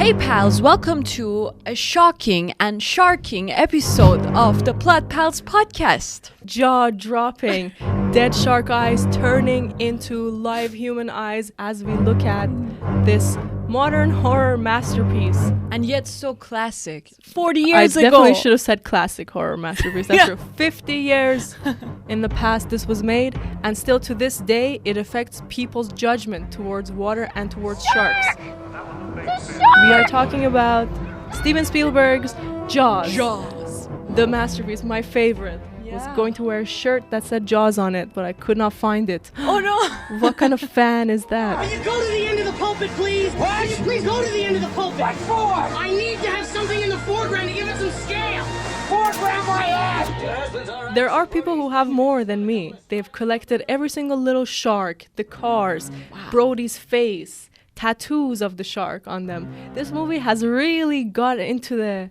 Hey pals, welcome to a shocking and sharking episode of the Plot Pals podcast. Jaw-dropping, dead shark eyes turning into live human eyes as we look at this modern horror masterpiece. And yet so classic. 40 years I ago. definitely should have said classic horror masterpiece. That's true. 50 years in the past this was made, and still to this day it affects people's judgment towards water and towards sharks. We are talking about Steven Spielberg's Jaws. The masterpiece, my favorite. I was going to wear a shirt that said Jaws on it, but I could not find it. Oh no! What kind of fan is that? Will you go to the end of the pulpit, please? What? Will you please go to the end of the pulpit? What for? I need to have something in the foreground to give it some scale. Foreground my ass! There are people who have more than me. They've collected every single little shark, the cars, Brody's face, tattoos of the shark on them. This movie has really got into the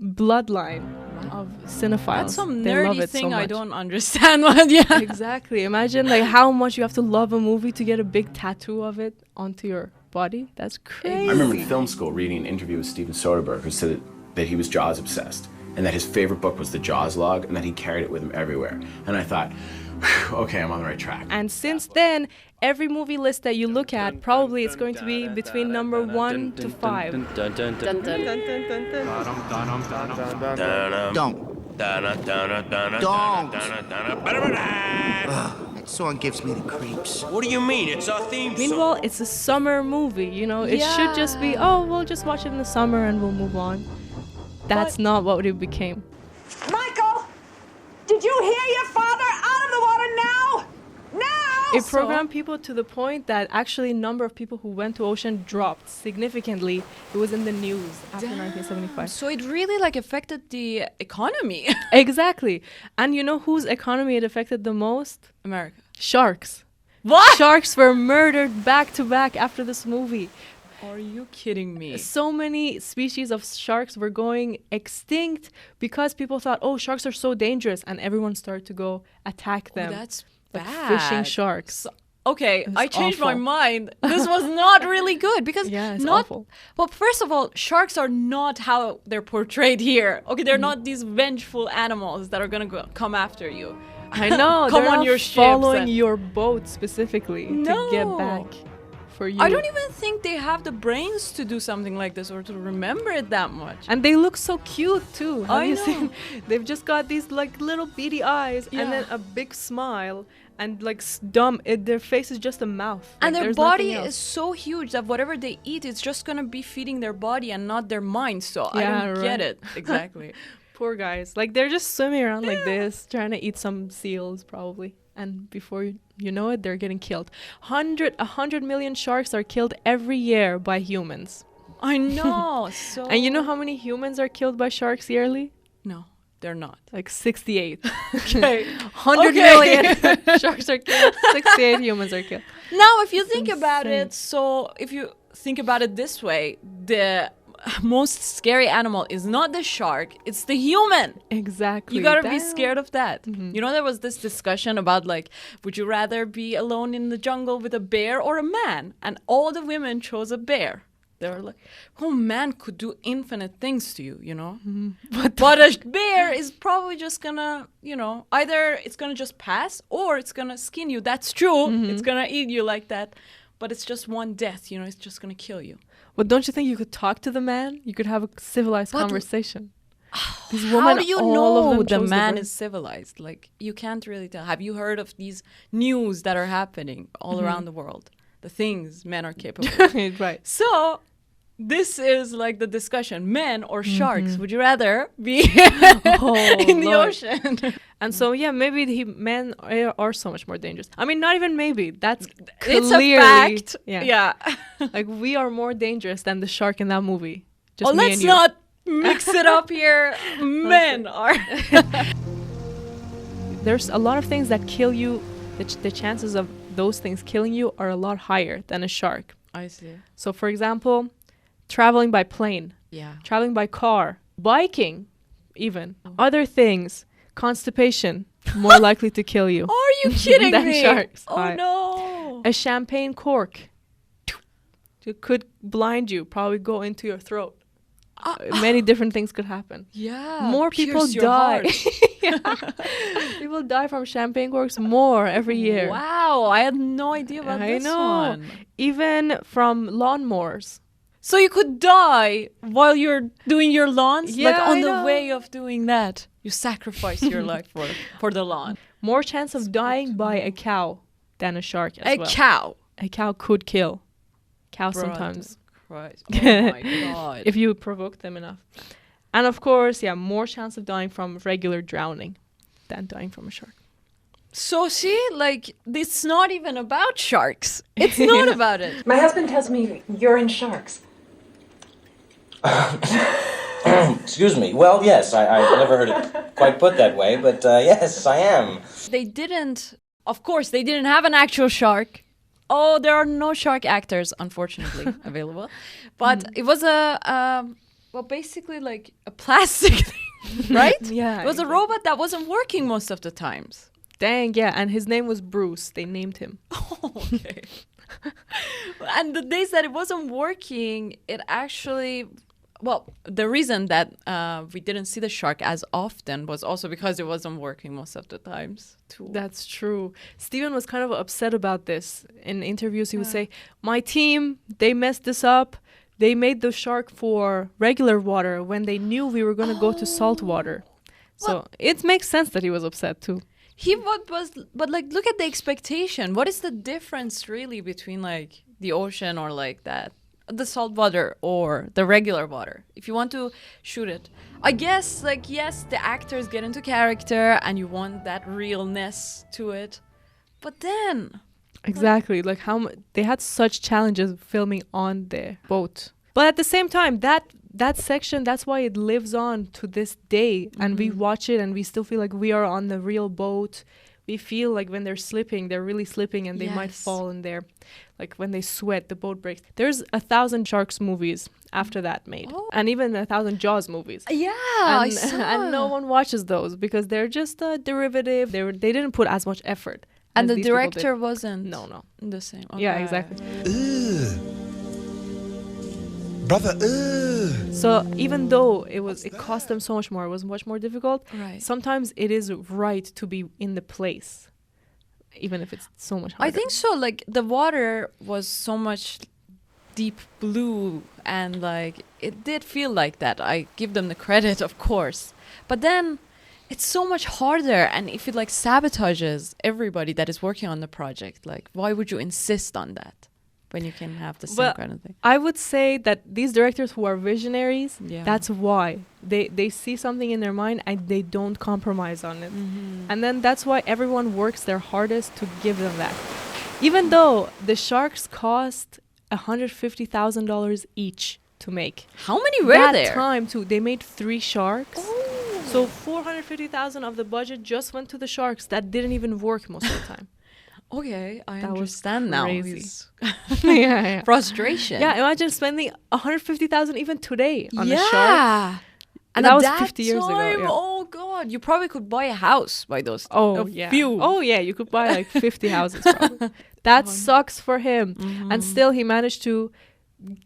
bloodline of cinephiles. That's some They love nerdy it so thing I much. don't understand. Yeah. Exactly. Imagine like how much you have to love a movie to get a big tattoo of it onto your body. That's crazy. I remember in film school reading an interview with Steven Spielberg who said that he was Jaws obsessed and that his favorite book was the Jaws log and that he carried it with him everywhere. And I thought, okay, I'm on the right track. And since then, every movie list that you look at, probably it's going to be between number 1 to 5. Don't. That song gives me the creeps. What do you mean? It's our theme song. Meanwhile, it's a summer movie, you know? It should just be, oh, we'll just watch it in the summer and we'll move on. That's not what it became. Michael, did you hear your father? Out of the water now! Now! It programmed people to the point that actually number of people who went to ocean dropped significantly. It was in the news after 1975. So it really like affected the economy. Exactly. And you know whose economy it affected the most? America. Sharks. What? Sharks were murdered back to back after this movie. Are you kidding me? So many species of sharks were going extinct because people thought, oh, sharks are so dangerous, and everyone started to go attack them. That's like bad. fishing sharks. Okay, was I changed my awful. mind. This was not really good because Yeah, it's not. awful. Well, first of all, sharks are not how they're portrayed here. Okay, they're not these vengeful animals that are gonna come after you. I know. Come they're on not your ships following and- your boat specifically to get No. back for you. I don't even think they have the brains to do something like this or to remember it that much. And they look so cute too. Have I you know. seen? They've just got these like little beady eyes Yeah. and then a big smile and like dumb. Their face is just a mouth. And Like, their there's nothing body else. is so huge that whatever they eat, it's just gonna be feeding their body and not their mind. So I Yeah, don't right. get it exactly. Poor guys. Like they're just swimming around like this, trying to eat some seals probably. And before you know it, they're getting killed. 100 million sharks are killed every year by humans. I know. So And you know how many humans are killed by sharks yearly? No, they're not. Like 68. Okay. 100 Okay. million sharks are killed. 68 humans are killed. Now, if you think about insane. it, so if you think about it this way, the most scary animal is not the shark, it's the human. Exactly. You gotta be Damn. scared of that. You know, there was this discussion about like, would you rather be alone in the jungle with a bear or a man? And all the women chose a bear. They were like, oh, man could do infinite things to you, you know? But a bear is probably just gonna, you know, either it's gonna just pass or it's gonna skin you. That's true. It's gonna eat you like that. But it's just one death, you know, it's just gonna kill you. But don't you think you could talk to the man? You could have a civilized conversation. These How women, do you all of know them the chose man bird. is civilized? Like, you can't really tell. Have you heard of these news that are happening all around the world? The things men are capable of. Right. So, this is like the discussion. Men or sharks? Would you rather be Oh, in the Lord. ocean? And so, yeah, maybe men are so much more dangerous. I mean, not even maybe. That's It's clearly, a fact. Yeah. Yeah. Like, we are more dangerous than the shark in that movie. Just Oh, me let's and you. not mix it up here. Men are. There's a lot of things that kill you. The chances of those things killing you are a lot higher than a shark. I see. So, for example, traveling by plane, Yeah. traveling by car, biking, even. Other things, constipation, more likely to kill you. Are you kidding Than me? sharks. Oh, Hi. no. A champagne cork. Do it could blind you, probably go into your throat. Many different things could happen. Yeah. More people pierce your die. heart. People die from champagne corks more every year. Wow, I had no idea about I this know. one. Even from lawnmowers. So you could die while you're doing your lawns? Yeah, like on I the know. way of doing that. You sacrifice your life for the lawn. More chance of dying by a cow than a shark as A well. cow. A cow could kill. Cows Brother sometimes. Christ. Oh my god. If you provoke them enough. And of course, more chance of dying from regular drowning than dying from a shark. So see, like, it's not even about sharks. It's not about it. My husband tells me you're in sharks. Excuse me. Well, yes, I've never heard it quite put that way, but yes, I am. They didn't have an actual shark. Oh, there are no shark actors, unfortunately, available. But it was basically like a plastic thing, right? Yeah, It was a robot that wasn't working most of the times. Dang, yeah. And his name was Bruce. They named him. Okay. And the days that it wasn't working, it actually... Well, the reason that we didn't see the shark as often was also because it wasn't working most of the times, too. That's true. Steven was kind of upset about this. In interviews, he would say, my team, they messed this up. They made the shark for regular water when they knew we were going to go to salt water. So it makes sense that he was upset, too. But like, look at the expectation. What is the difference really between like the ocean or like that? The salt water or the regular water, if you want to shoot it. I guess, like, yes, the actors get into character and you want that realness to it. But then... Exactly. Like they had such challenges filming on the boat. But at the same time, that section, that's why it lives on to this day. And we watch it and we still feel like we are on the real boat. We feel like when they're slipping, they're really slipping and they might fall in there. Like when they sweat, the boat breaks. There's 1,000 Sharks movies after that made. Oh. And even 1,000 Jaws movies. Yeah, I And, saw. and no one watches those because they're just a derivative. They didn't put as much effort. And as the these people director did. wasn't No. the same. Yeah, Okay. exactly. Brother, So even though it cost them so much more, it was much more difficult. Right. Sometimes it is right to be in the place, even if it's so much harder. I think so. Like, the water was so much deep blue and like it did feel like that. I give them the credit, of course. But then it's so much harder, and if it like sabotages everybody that is working on the project, like why would you insist on that when you can have the same kind of thing? I would say that these directors who are visionaries, Yeah. that's why they see something in their mind and they don't compromise on it. And then that's why everyone works their hardest to give them that. Even though the sharks cost $150,000 each to make. How many were that there? time too, they made 3 sharks. So 450,000 of the budget just went to the sharks. That didn't even work most of the time. Okay, I That was understand now. crazy. His yeah. frustration. Yeah, imagine spending 150,000 even today on a shark. Yeah. And that at was that 50 years ago, time, yeah. oh god, you probably could buy a house by those. Oh a yeah. few. Oh yeah, you could buy like 50 houses probably. That sucks for him. And still he managed to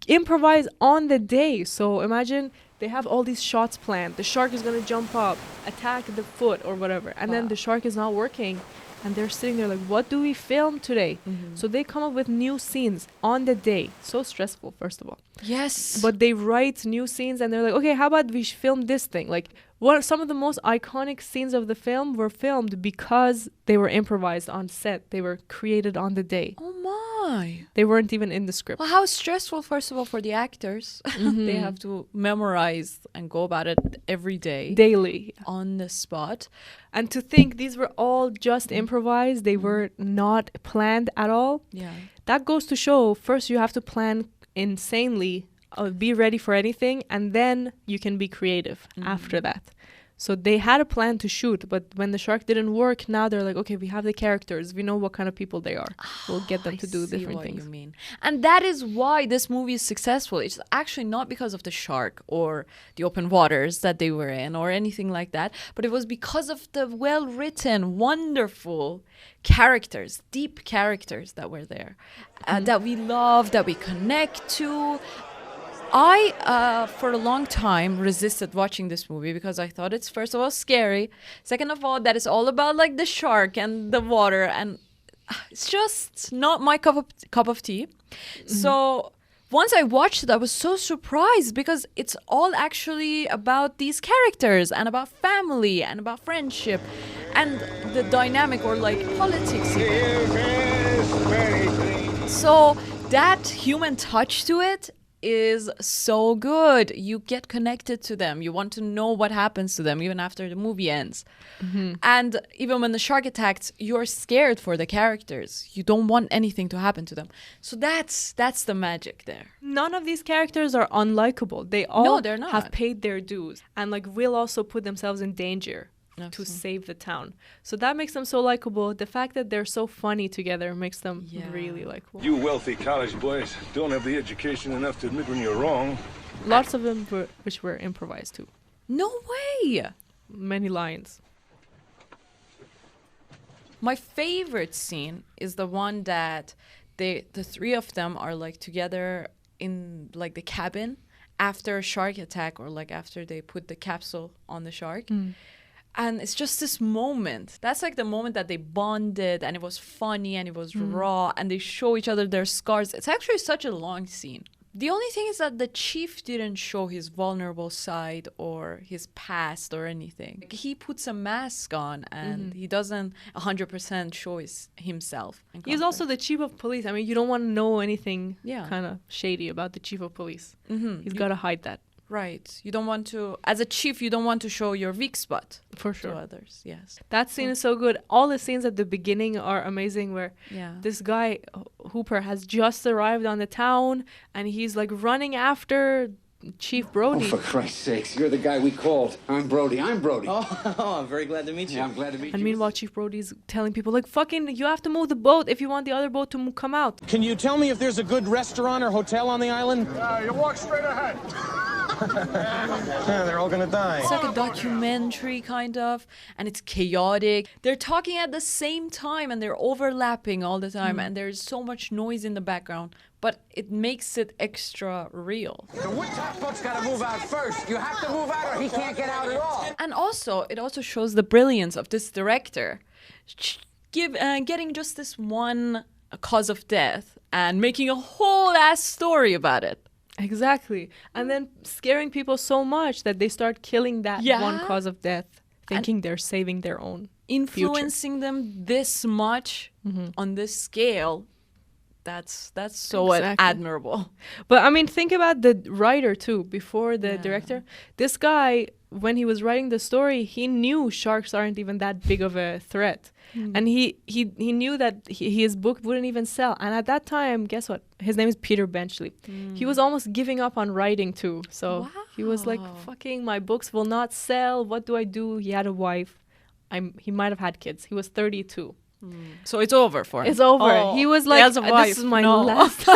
improvise on the day. So imagine they have all these shots planned. The shark is going to jump up, attack the foot or whatever. And then the shark is not working. And they're sitting there like, what do we film today? So they come up with new scenes on the day. So stressful, first of all. Yes. But they write new scenes and they're like, okay, how about we film this thing? Like, what are some of the most iconic scenes of the film were filmed because they were improvised on set. They were created on the day. Oh my. They weren't even in the script. Well, how stressful, first of all, for the actors. They have to memorize and go about it every day. Daily. On the spot. And to think these were all just improvised, they were not planned at all. Yeah. That goes to show, first you have to plan insanely, be ready for anything, and then you can be creative after that. So they had a plan to shoot, but when the shark didn't work, now they're like, okay, we have the characters. We know what kind of people they are. We'll get them to do different things. You mean. And that is why this movie is successful. It's actually not because of the shark or the open waters that they were in or anything like that, but it was because of the well-written, wonderful characters, deep characters that were there, that we love, that we connect to. I, for a long time, resisted watching this movie because I thought it's, first of all, scary. Second of all, that it's all about like the shark and the water, and it's just not my cup of tea. So once I watched it, I was so surprised because it's all actually about these characters and about family and about friendship and the dynamic or like politics. So that human touch to it is so good. You get connected to them. You want to know what happens to them even after the movie ends. And even when the shark attacks, you're scared for the characters. You don't want anything to happen to them. So that's the magic there. None of these characters are unlikable. They all they're not. have paid their dues and like will also put themselves in danger to save the town. So that makes them so likable. The fact that they're so funny together makes them really likable. You wealthy college boys don't have the education enough to admit when you're wrong. Lots of them which were improvised too. No way. Many lines. My favorite scene is the one that the three of them are like together in like the cabin after a shark attack or like after they put the capsule on the shark. And it's just this moment. That's like the moment that they bonded and it was funny and it was raw and they show each other their scars. It's actually such a long scene. The only thing is that the chief didn't show his vulnerable side or his past or anything. He puts a mask on and he doesn't 100% show himself. He's also the chief of police. I mean, you don't want to know anything Yeah. kind of shady about the chief of police. He's got to hide that. Right. You don't want to, as a chief, you don't want to show your weak spot For sure. to others. Yes. That scene is so good. All the scenes at the beginning are amazing where this guy, Hooper, has just arrived on the town and he's like running after Chief Brody. Oh, for Christ's sakes, you're the guy we called. I'm Brody. Oh, I'm very glad to meet you. Yeah, I'm glad to meet you. And meanwhile, Chief Brody's telling people, like, fucking, you have to move the boat if you want the other boat to come out. Can you tell me if there's a good restaurant or hotel on the island? You walk straight ahead. They're all gonna die. It's like a documentary kind of, and it's chaotic. They're talking at the same time and they're overlapping all the time and there's so much noise in the background, but it makes it extra real. The top boat's gotta move out first. You have to move out or he can't get out at all. And also, it also shows the brilliance of this director. Getting just this one cause of death and making a whole ass story about it. Exactly. And then scaring people so much that they start killing that one cause of death, thinking they're saving their own influencing them this much on this scale. That's so admirable. But I mean, think about the writer too. Before the director, this guy, when he was writing the story, he knew sharks aren't even that big of a threat, and he knew that his book wouldn't even sell. And at that time, guess what? His name is Peter Benchley. He was almost giving up on writing too. So he was like, "Fucking, my books will not sell. What do I do?" He had a wife. He might have had kids. He was 32. So it's over for him. It's over. Oh, he was like, this is my last.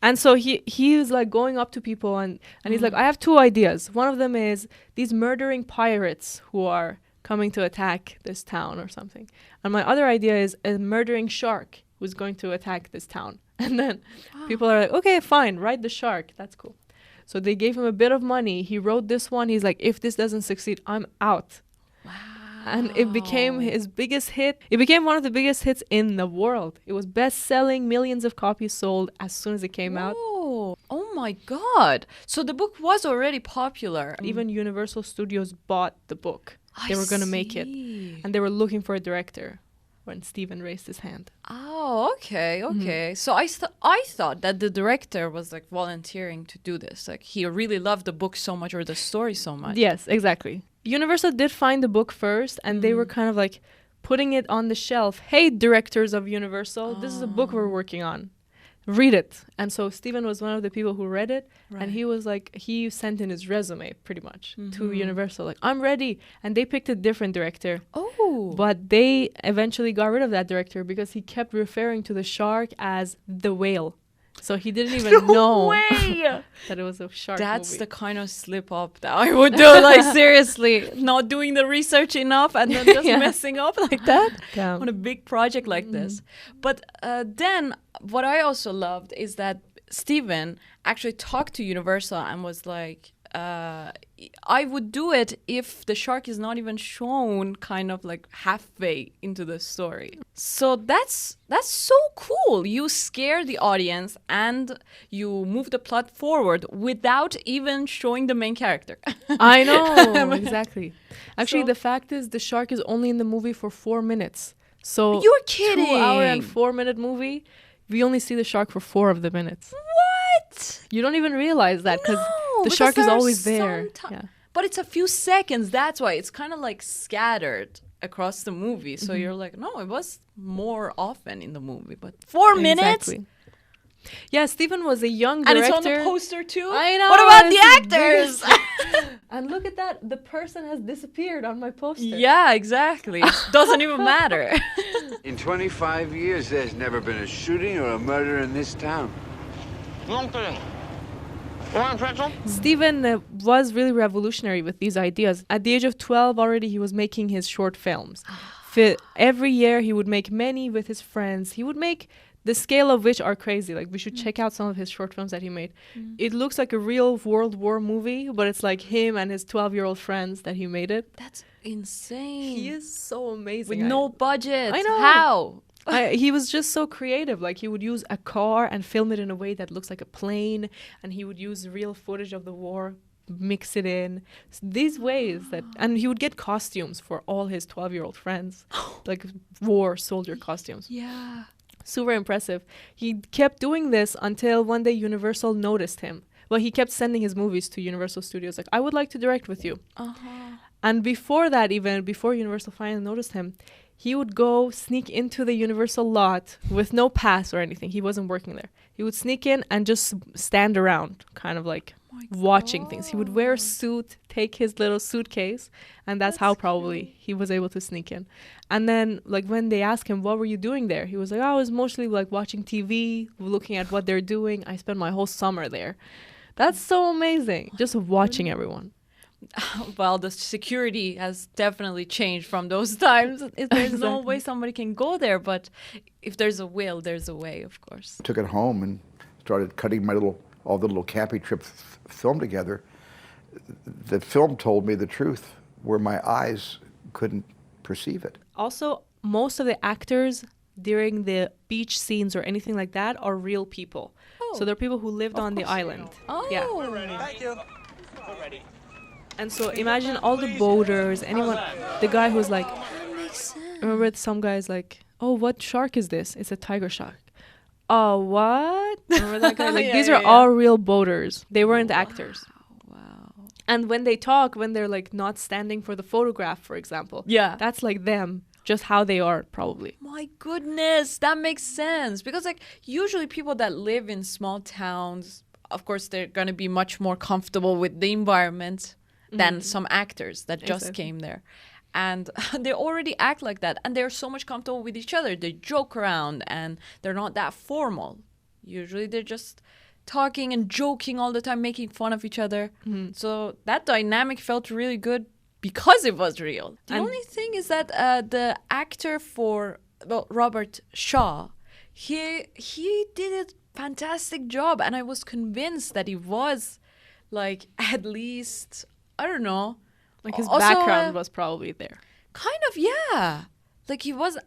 And so he was like going up to people and he's like, I have two ideas. One of them is these murdering pirates who are coming to attack this town or something. And my other idea is a murdering shark who's going to attack this town. And then people are like, okay, fine, write the shark. That's cool. So they gave him a bit of money. He wrote this one. He's like, if this doesn't succeed, I'm out. And it became his biggest hit. It became one of the biggest hits in the world. It was best-selling, millions of copies sold as soon as it came out. Oh my God. So the book was already popular. Even Universal Studios bought the book. They were going to make it. And they were looking for a director when Steven raised his hand. Oh, okay. So I thought that the director was like volunteering to do this. Like he really loved the book so much or the story so much. Yes, exactly. Universal did find the book first and they were kind of like putting it on the shelf. Hey, directors of Universal, this is a book we're working on. read it. And so Steven was one of the people who read it. Right. And he was like, he sent in his resume pretty much to Universal. Like, I'm ready. And they picked a different director. Oh. But they eventually got rid of that director because he kept referring to the shark as the whale. So he didn't even know that it was a shark That's movie. the kind of slip up that I would do. Like, seriously, not doing the research enough and then just messing up like that Damn. on a big project like this. But then what I also loved is that Steven actually talked to Universal and was like, I would do it if the shark is not even shown kind of like halfway into the story. So that's so cool. You scare the audience and you move the plot forward without even showing the main character. I know, exactly. Actually, So- the fact is the shark is only in the movie for 4 minutes. So You're kidding. 2 hour and 4 minute movie, we only see the shark for 4 of the minutes. What? You don't even realize that because No, the because shark is there are always there. some Yeah. But it's a few seconds. That's why it's kind of like scattered across the movie. So you're like, no, it was more often in the movie. But 4 minutes? Exactly. Yeah, Steven was a young And director. it's on the poster too? I know. What about the it's actors? big. And look at that. The person has disappeared on my poster. Yeah, exactly. Doesn't even matter. In 25 years, there's never been a shooting or a murder in this town. No kidding. Want a pretzel? Steven was really revolutionary with these ideas. At the age of 12 already, he was making his short films. Every year, he would make many with his friends. He would make the scale of which are crazy. Like, we should check out some of his short films that he made. It looks like a real World War movie, but it's like him and his 12-year-old friends that he made it. That's insane. He is so amazing. With no budget. I know. How? He was just so creative. Like, he would use a car and film it in a way that looks like a plane, and he would use real footage of the war, mix it in these ways that, and he would get costumes for all his 12-year-old friends, like war soldier costumes. Yeah. Super impressive. He kept doing this until one day Universal noticed him. Well, he kept sending his movies to Universal Studios, like, I would like to direct with you. And before that, even before Universal finally noticed him, he would go sneak into the Universal lot with no pass or anything. He wasn't working there. He would sneak in and just stand around, kind of like watching things. He would wear a suit, take his little suitcase, and that's how probably he was able to sneak in. And then, like, when they asked him, what were you doing there? He was like, I was mostly like watching TV, looking at what they're doing. I spent my whole summer there. That's so amazing. Just watching everyone. Well, the security has definitely changed from those times. There's no Exactly. way somebody can go there, but if there's a will, there's a way, of course. Took it home and started cutting all the little camping trip film together. The film told me the truth where my eyes couldn't perceive it. Also, most of the actors during the beach scenes or anything like that are real people. So they're people who lived on the island. Oh, Yeah. Thank you. And so imagine all the boaters, anyone, the guy who's like, remember some guy's like, oh, what shark is this? It's a tiger shark. Oh, what? Remember that guy? Like, Yeah, these yeah, are yeah. all real boaters. They weren't actors. Wow. And when they talk, when they're like not standing for the photograph, for example, Yeah. that's like them, just how they are probably. My goodness, that makes sense. Because, like, usually people that live in small towns, of course, they're going to be much more comfortable with the environment than some actors that just Exactly. came there. And they already act like that. And they're so much comfortable with each other. They joke around and they're not that formal. Usually they're just talking and joking all the time, making fun of each other. So that dynamic felt really good because it was real. The And- only thing is that the actor for Robert Shaw, he did a fantastic job, and I was convinced that he was like at least, I don't know, Like his also, background was probably there. kind of, yeah, like he was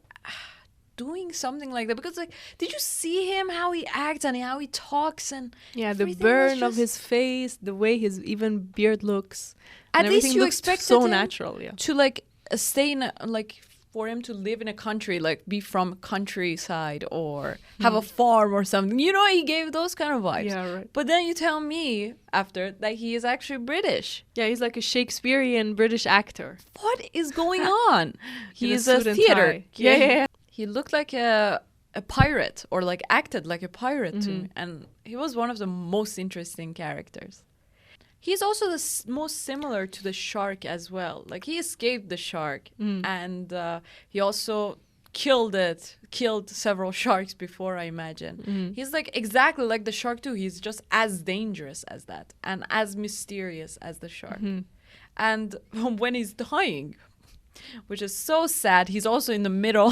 doing something like that. Because, like, did you see him, how he acts and how he talks, and Yeah, the everything was burn of just- his face, the way his even beard looks. At and least everything you looks expected so him natural, yeah. to like stay in like for him to live in a country, like be from countryside or have a farm or something. You know, he gave those kind of vibes. Yeah, right. But then you tell me after that he is actually British. Yeah, he's like a Shakespearean British actor. What is going on? He In a is a suit and theater. tie. Yeah. He looked like a a pirate or like acted like a pirate to me. And he was one of the most interesting characters. He's also the most similar to the shark as well. Like he escaped the shark and he also killed several sharks before, I imagine. He's like exactly like the shark too. He's just as dangerous as that and as mysterious as the shark. And when he's dying, which is so sad, he's also in the middle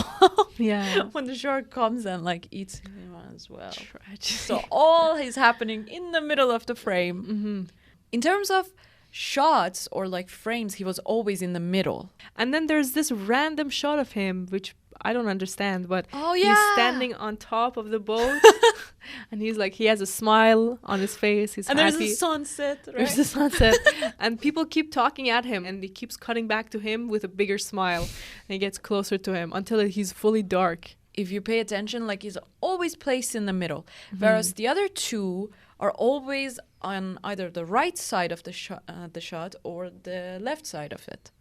when the shark comes and like eats him as well. Tragic. So all is happening in the middle of the frame. In terms of shots or like frames, he was always in the middle. And then there's this random shot of him, which I don't understand, but he's standing on top of the boat and he's like, he has a smile on his face. He's and happy. There's a sunset, right? There's a sunset. And people keep talking at him and he keeps cutting back to him with a bigger smile. And he gets closer to him until he's fully dark. If you pay attention, like he's always placed in the middle. Whereas the other two are always on either the right side of the shot or the left side of it.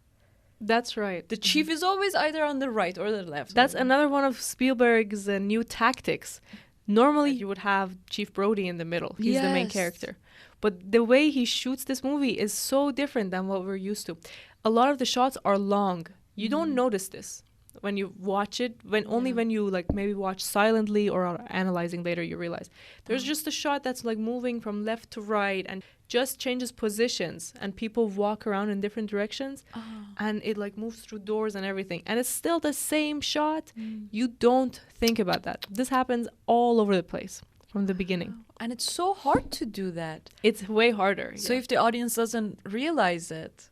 That's right. The chief is always either on the right or the left. That's another one of Spielberg's new tactics. Normally, you would have Chief Brody in the middle. He's the main character. But the way he shoots this movie is so different than what we're used to. A lot of the shots are long. You don't notice this when you watch it. When you like maybe watch silently or are analyzing later, you realize there's just a shot that's like moving from left to right and just changes positions, and people walk around in different directions, and it like moves through doors and everything, and it's still the same shot. You don't think about that. This happens all over the place from the beginning, and it's so hard to do that. It's way harder. So if the audience doesn't realize it,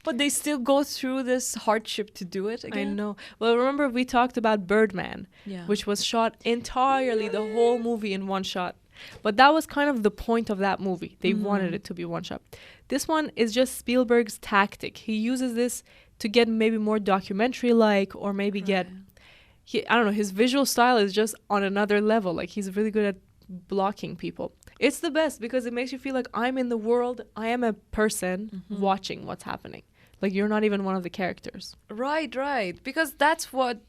but they still go through this hardship to do it again. I know. Well, remember we talked about Birdman, which was shot entirely the whole movie in one shot. But that was kind of the point of that movie. They wanted it to be one shot. This one is just Spielberg's tactic. He uses this to get maybe more documentary-like, or maybe I don't know, his visual style is just on another level. Like he's really good at blocking people. It's the best because it makes you feel like I'm in the world. I am a person watching what's happening. Like you're not even one of the characters. Right. Because that's what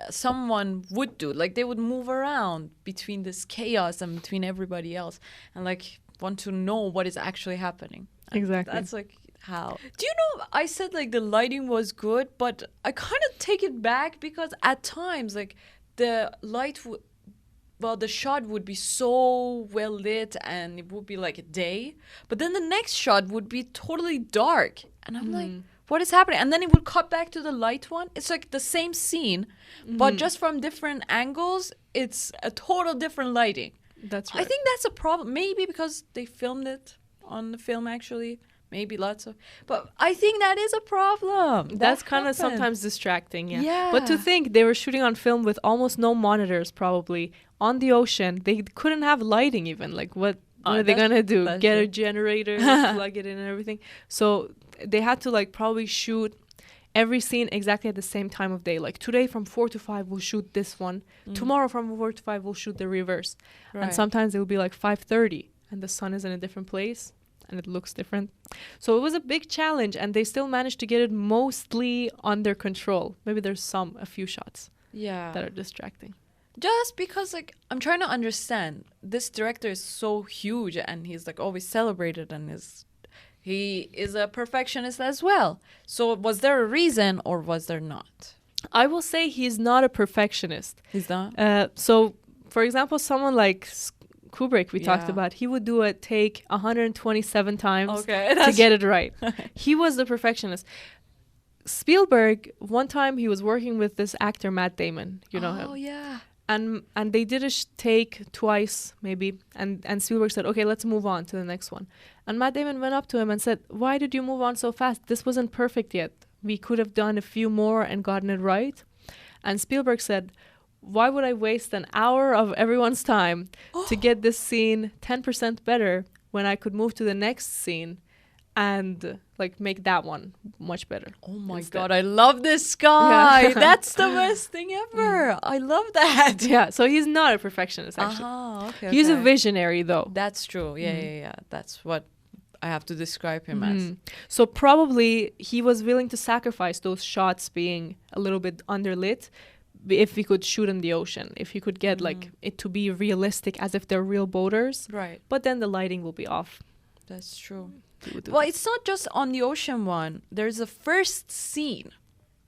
someone would do. Like they would move around between this chaos and between everybody else and like want to know what is actually happening. And exactly. That's like how. Do you know, I said like the lighting was good, but I kind of take it back because at times like the light the shot would be so well lit and it would be like a day, but then the next shot would be totally dark and I'm like, what is happening? And then it would cut back to the light one. It's like the same scene, but just from different angles, it's a total different lighting. That's right. I think that's a problem. Maybe because they filmed it on the film, actually. Maybe lots of... But I think that is a problem. That's kind of sometimes distracting, yeah. But to think, they were shooting on film with almost no monitors, probably, on the ocean. They couldn't have lighting even. Like, what are they going to do? Get a generator, plug it in and everything? So they had to like probably shoot every scene exactly at the same time of day. Like today from 4 to 5 we'll shoot this one. Tomorrow from 4 to 5 we'll shoot the reverse. And sometimes it will be like 5:30 and the sun is in a different place and it looks different. So it was a big challenge and they still managed to get it mostly under control. Maybe there's a few shots that are distracting. Just because like I'm trying to understand, this director is so huge and he's like always celebrated and he is a perfectionist as well. So was there a reason or was there not? I will say he's not a perfectionist. He's not? So, for example, someone like Kubrick we talked about, he would do a take 127 times to get it right. He was the perfectionist. Spielberg, one time he was working with this actor, Matt Damon. You know him. Oh, yeah. And they did a take twice, maybe. And Spielberg said, okay, let's move on to the next one. And Matt Damon went up to him and said, why did you move on so fast? This wasn't perfect yet. We could have done a few more and gotten it right. And Spielberg said, why would I waste an hour of everyone's time to get this scene 10% better when I could move to the next scene and like make that one much better? Oh my God, I love this guy. Yeah. That's the best thing ever. I love that. Yeah, so he's not a perfectionist, actually. He's a visionary, though. That's true. Yeah. That's what I have to describe him as. So probably he was willing to sacrifice those shots being a little bit underlit if we could shoot in the ocean, if you could get like it to be realistic as if they're real boaters. Right. But then the lighting will be off. That's true. Well, it's not just on the ocean one. There's a first scene.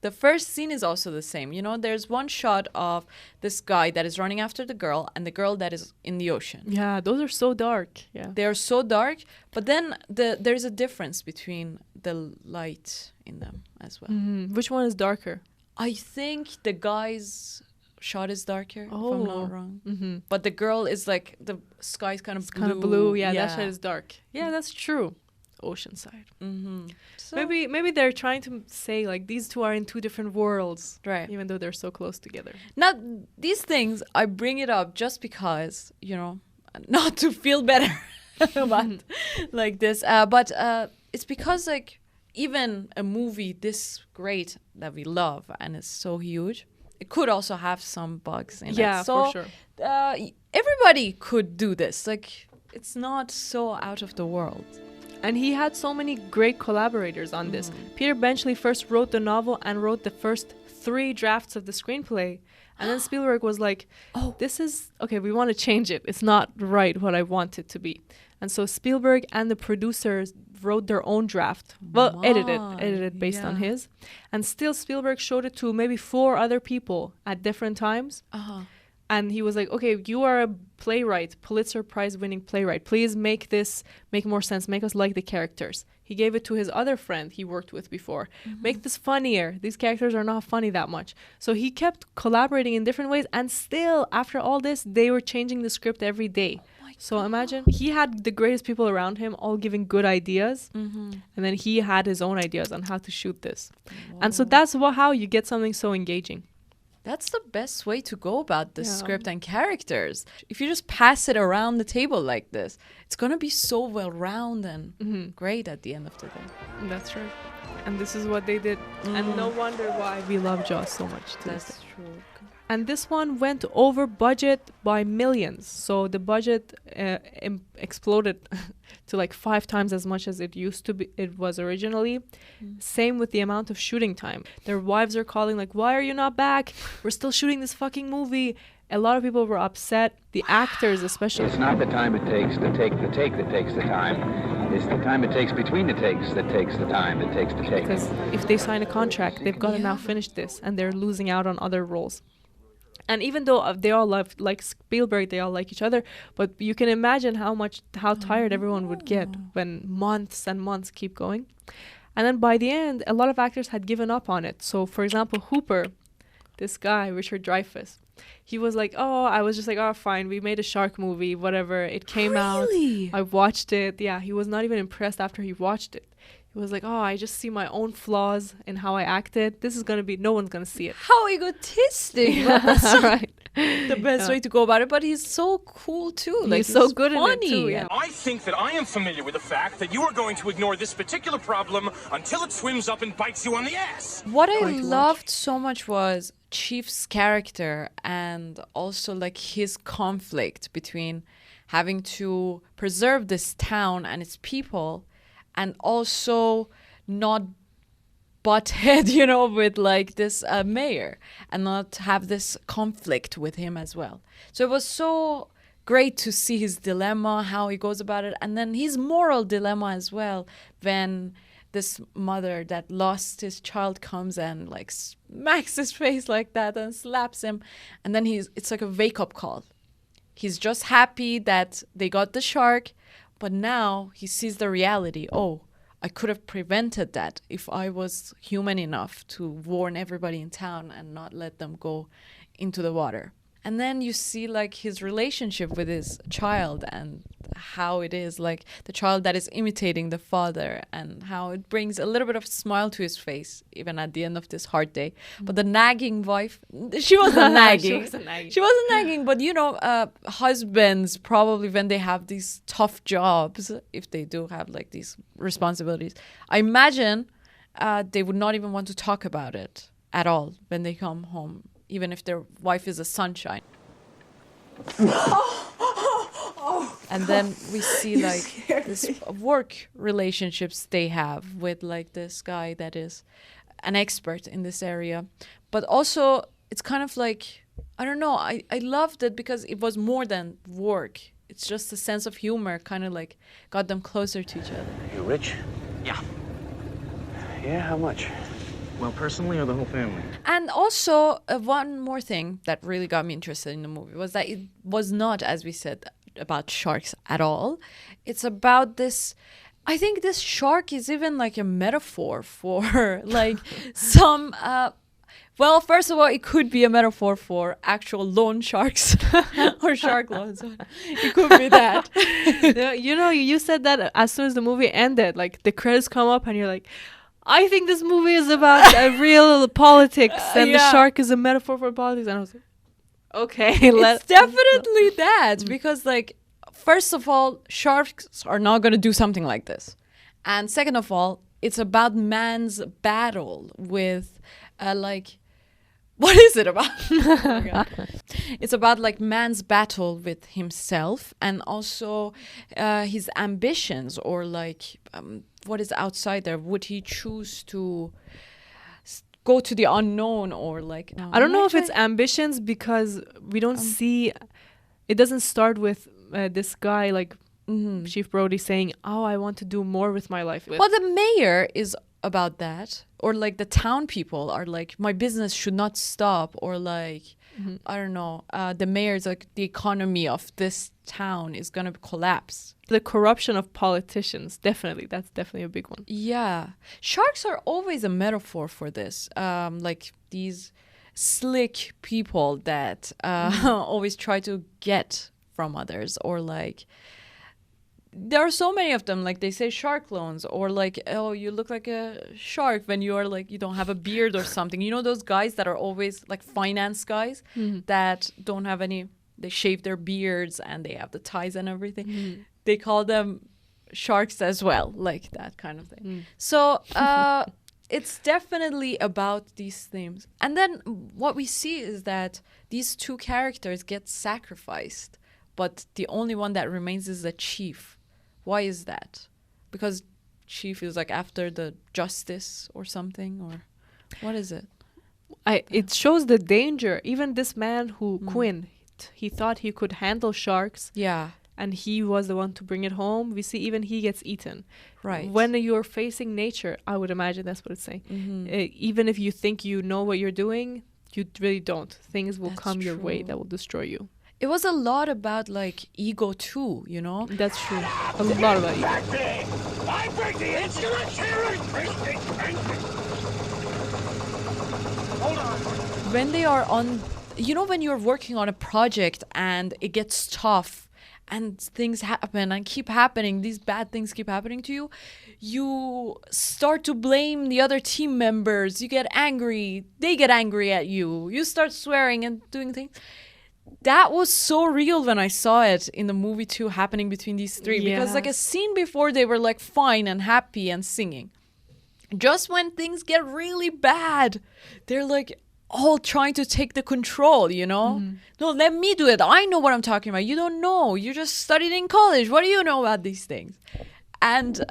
The first scene is also the same. You know, there's one shot of this guy that is running after the girl and the girl that is in the ocean. Yeah, those are so dark. Yeah. They're so dark, but then there's a difference between the light in them as well. Which one is darker? I think the guy's shot is darker, if I'm not wrong. But the girl is like, the sky's kind of blue. Kind of blue. Yeah, that shot is dark. Yeah, that's true. Oceanside. So maybe they're trying to say like these two are in two different worlds, right? Even though they're so close together. Now, these things, I bring it up just because, you know, not to feel better about like this, but it's because like even a movie this great that we love and is so huge, it could also have some bugs in it. Yeah, so, for sure. Everybody could do this. Like, it's not so out of the world. And he had so many great collaborators on this. Peter Benchley first wrote the novel and wrote the first 3 drafts of the screenplay. And then Spielberg was like, this is, okay, we want to change it. It's not right what I want it to be. And so Spielberg and the producers wrote their own draft. Well, edited based on his. And still Spielberg showed it to maybe 4 other people at different times. And he was like, okay, you are a playwright, Pulitzer Prize winning playwright. Please make this make more sense. Make us like the characters. He gave it to his other friend he worked with before. Make this funnier. These characters are not funny that much. So he kept collaborating in different ways. And still, after all this, they were changing the script every day. So imagine he had the greatest people around him all giving good ideas. And then he had his own ideas on how to shoot this. And so that's how you get something so engaging. That's the best way to go about the script and characters. If you just pass it around the table like this, it's going to be so well-rounded and great at the end of the day. That's right. And this is what they did. And no wonder why we love Jaws so much. That's true. And this one went over budget by millions. So the budget exploded to like 5 times as much as it was originally. Same with the amount of shooting time. Their wives are calling like, why are you not back? We're still shooting this fucking movie. A lot of people were upset. The actors especially. It's not the time it takes to take the take that takes the time. It's the time it takes between the takes that takes the time it takes to take. Because if they sign a contract, they've got to now finish this. And they're losing out on other roles. And even though they all love, like Spielberg, they all like each other, but you can imagine how tired everyone would get when months and months keep going. And then by the end, a lot of actors had given up on it. So, for example, Hooper, this guy, Richard Dreyfuss, he was like, I was just like, fine, we made a shark movie, whatever. It came out. I watched it. Yeah, he was not even impressed after he watched it. He was like, I just see my own flaws in how I acted. This is going to be, no one's going to see it. How egotistic. That's right. The best way to go about it. But he's so cool too. Like, he's so good funny. in it too. Yeah. I think that I am familiar with the fact that you are going to ignore this particular problem until it swims up and bites you on the ass. What I loved so much was Chief's character and also like his conflict between having to preserve this town and its people and also not butt head, with like this mayor and not have this conflict with him as well. So it was so great to see his dilemma, how he goes about it, and then his moral dilemma as well when this mother that lost his child comes and like smacks his face like that and slaps him. And then it's like a wake-up call. He's just happy that they got the shark, but now he sees the reality. I could have prevented that if I was human enough to warn everybody in town and not let them go into the water. And then you see like his relationship with his child and how it is like the child that is imitating the father and how it brings a little bit of smile to his face even at the end of this hard day. But the nagging wife, she wasn't nagging. She wasn't nagging, but husbands probably when they have these tough jobs, if they do have like these responsibilities, I imagine they would not even want to talk about it at all when they come home, even if their wife is a sunshine. And then we see like this work relationships they have with like this guy that is an expert in this area. But also it's kind of like, I don't know, I loved it because it was more than work. It's just a sense of humor kind of like got them closer to each other. You rich? Yeah. Yeah, how much? Well, personally or the whole family? And also, one more thing that really got me interested in the movie was that it was not, as we said, about sharks at all. It's about this, I think this shark is even like a metaphor for like some, well, first of all, it could be a metaphor for actual loan sharks or shark loans. It could be that. You know, you said that as soon as the movie ended, like the credits come up and you're like, I think this movie is about real politics and the shark is a metaphor for politics. And I was like, okay. It's definitely that because like, first of all, sharks are not going to do something like this. And second of all, it's about man's battle with like, what is it about? Oh my God. It's about like man's battle with himself and also his ambitions or like what is outside there. Would he choose to go to the unknown or like... I don't know if it's ambitions because we don't see... It doesn't start with this guy like Chief Brody saying, oh, I want to do more with my life. Well, the mayor is about that. Or like the town people are like, my business should not stop. Or like, I don't know, the mayor's like, the economy of this town is going to collapse. The corruption of politicians, definitely. That's definitely a big one. Yeah. Sharks are always a metaphor for this. Like these slick people that always try to get from others or like... There are so many of them, like they say shark loans or like, oh, you look like a shark when you are like, you don't have a beard or something. You know those guys that are always like finance guys that don't have any, they shave their beards and they have the ties and everything. They call them sharks as well, like that kind of thing. So it's definitely about these themes. And then what we see is that these two characters get sacrificed, but the only one that remains is the chief. Why is that? Because chief is like after the justice or something, or what is it? It shows the danger. Even this man who Quinn, he thought he could handle sharks. Yeah. And he was the one to bring it home. We see even he gets eaten. Right. When you're facing nature, I would imagine that's what it's saying. Even if you think you know what you're doing, you really don't. Things will come your way that will destroy you. It was a lot about like ego too, you know? That's true. A lot about ego. I break the insurance here. Hold on. When they are on, you know, when you're working on a project and it gets tough and things happen and keep happening, these bad things keep happening to you, you start to blame the other team members. You get angry. They get angry at you. You start swearing and doing things. That was so real when I saw it in the movie too, happening between these three. Because like a scene before, they were like fine and happy and singing. Just when things get really bad, they're like all trying to take the control, you know? No, let me do it. I know what I'm talking about. You don't know. You just studied in college. What do you know about these things? And,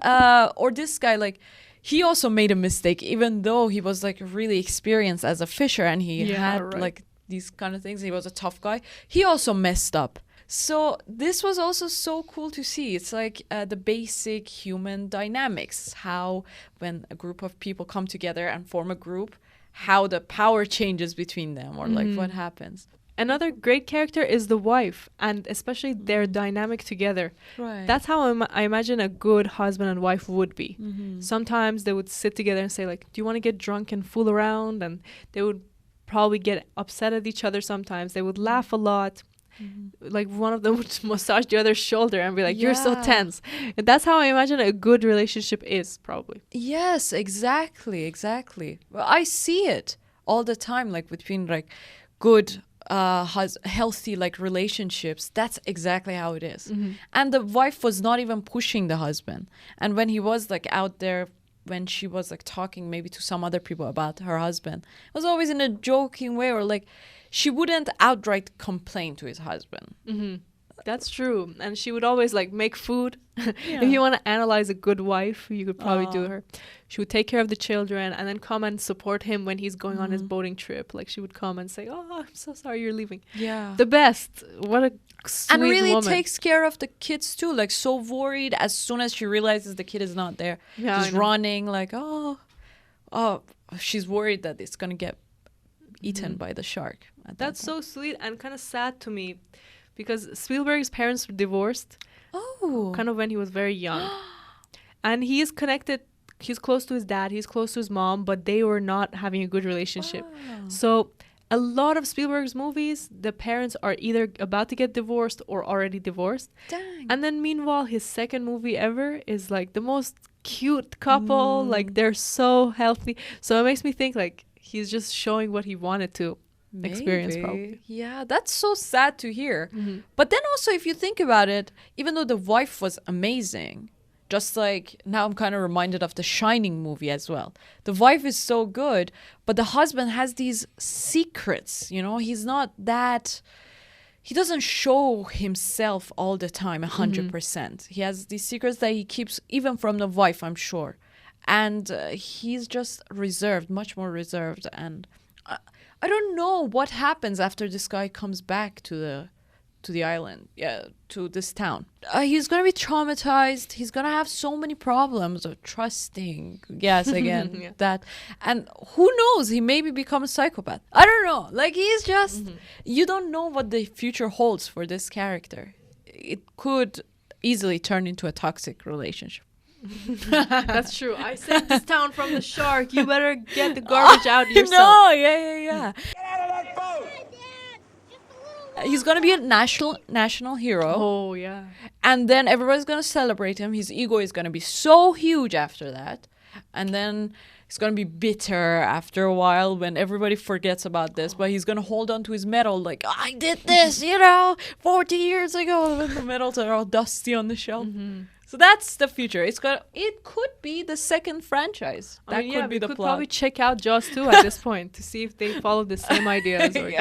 or this guy, like, he also made a mistake, even though he was like really experienced as a fisher and he had like these kind of things. He was a tough guy. He also messed up. So this was also so cool to see. It's like the basic human dynamics, how when a group of people come together and form a group, how the power changes between them or like what happens. Another great character is the wife, and especially their dynamic together. Right. That's how I imagine a good husband and wife would be. Sometimes they would sit together and say like, do you want to get drunk and fool around? And they would probably get upset at each other sometimes. They would laugh a lot. Like one of them would massage the other's shoulder and be like, you're so tense. And that's how I imagine a good relationship is, probably. Yes, exactly. Well, I see it all the time, like between like good healthy like relationships. That's exactly how it is. And the wife was not even pushing the husband. And when he was like out there, when she was like talking maybe to some other people about her husband, it was always in a joking way, or like she wouldn't outright complain to his husband. That's true. And she would always like make food. If you want to analyze a good wife, you could probably do her. She would take care of the children and then come and support him when he's going on his boating trip. Like she would come and say, "Oh, I'm so sorry you're leaving." Yeah. The best. What a sweet and really woman. takes care of the kids too. Like so worried as soon as she realizes the kid is not there. Yeah, Just running like, oh, she's worried that it's going to get eaten by the shark. That's so sweet and kind of sad to me because Spielberg's parents were divorced. Oh. Kind of when he was very young. And he is connected, he's close to his dad, he's close to his mom, but they were not having a good relationship. So a lot of Spielberg's movies, the parents are either about to get divorced or already divorced. Dang. And then meanwhile, his second movie ever is like the most cute couple. Like they're so healthy. So it makes me think like he's just showing what he wanted to experience probably. Yeah, that's so sad to hear. But then also if you think about it, even though the wife was amazing, just like now I'm kind of reminded of the Shining movie as well. The wife is so good, but the husband has these secrets, you know, he's not that, he doesn't show himself all the time 100%. He has these secrets that he keeps even from the wife, I'm sure. And he's just reserved, much more reserved. And I don't know what happens after this guy comes back to the island, to this town. He's gonna be traumatized. He's gonna have so many problems of trusting. Yes, again, that. And who knows? He maybe become a psychopath. I don't know. Like he's just, you don't know what the future holds for this character. It could easily turn into a toxic relationship. That's true. I saved this town from the shark. You better get the garbage out yourself. No, yeah. Get out of that boat! He's gonna be a national hero. Oh yeah. And then everybody's gonna celebrate him. His ego is gonna be so huge after that. And then he's gonna be bitter after a while when everybody forgets about this. But he's gonna hold on to his medal like, I did this, 40 years ago when the medals are all dusty on the shelf. So that's the future. It could be the second franchise. That could be the plot. Probably check out Jaws 2 at this point to see if they follow the same ideas. Or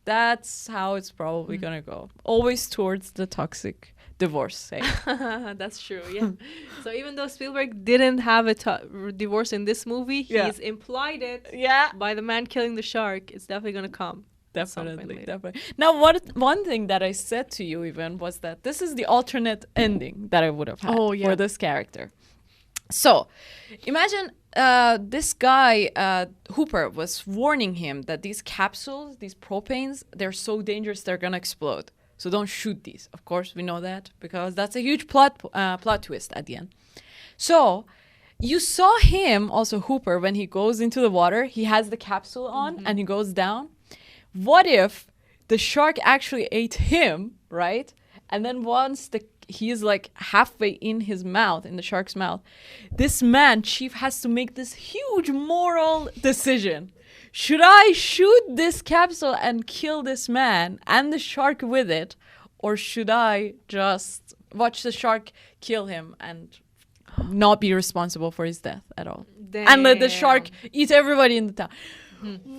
That's how it's probably gonna go. Always towards the toxic divorce. Say. That's true. Yeah. So even though Spielberg didn't have a divorce in this movie, he's implied it. Yeah. By the man killing the shark, it's definitely gonna come. Definitely. Now, one thing that I said to you even was that this is the alternate ending that I would have had for this character. So, imagine this guy, Hooper, was warning him that these capsules, these propanes, they're so dangerous they're gonna explode. So don't shoot these. Of course, we know that because that's a huge plot twist at the end. So, you saw him, also Hooper, when he goes into the water, he has the capsule on and he goes down. What if the shark actually ate him, right? And then once he's like halfway in his mouth, in the shark's mouth, this man, Chief, has to make this huge moral decision. Should I shoot this capsule and kill this man and the shark with it? Or should I just watch the shark kill him and not be responsible for his death at all? Damn. And let the shark eat everybody in the town?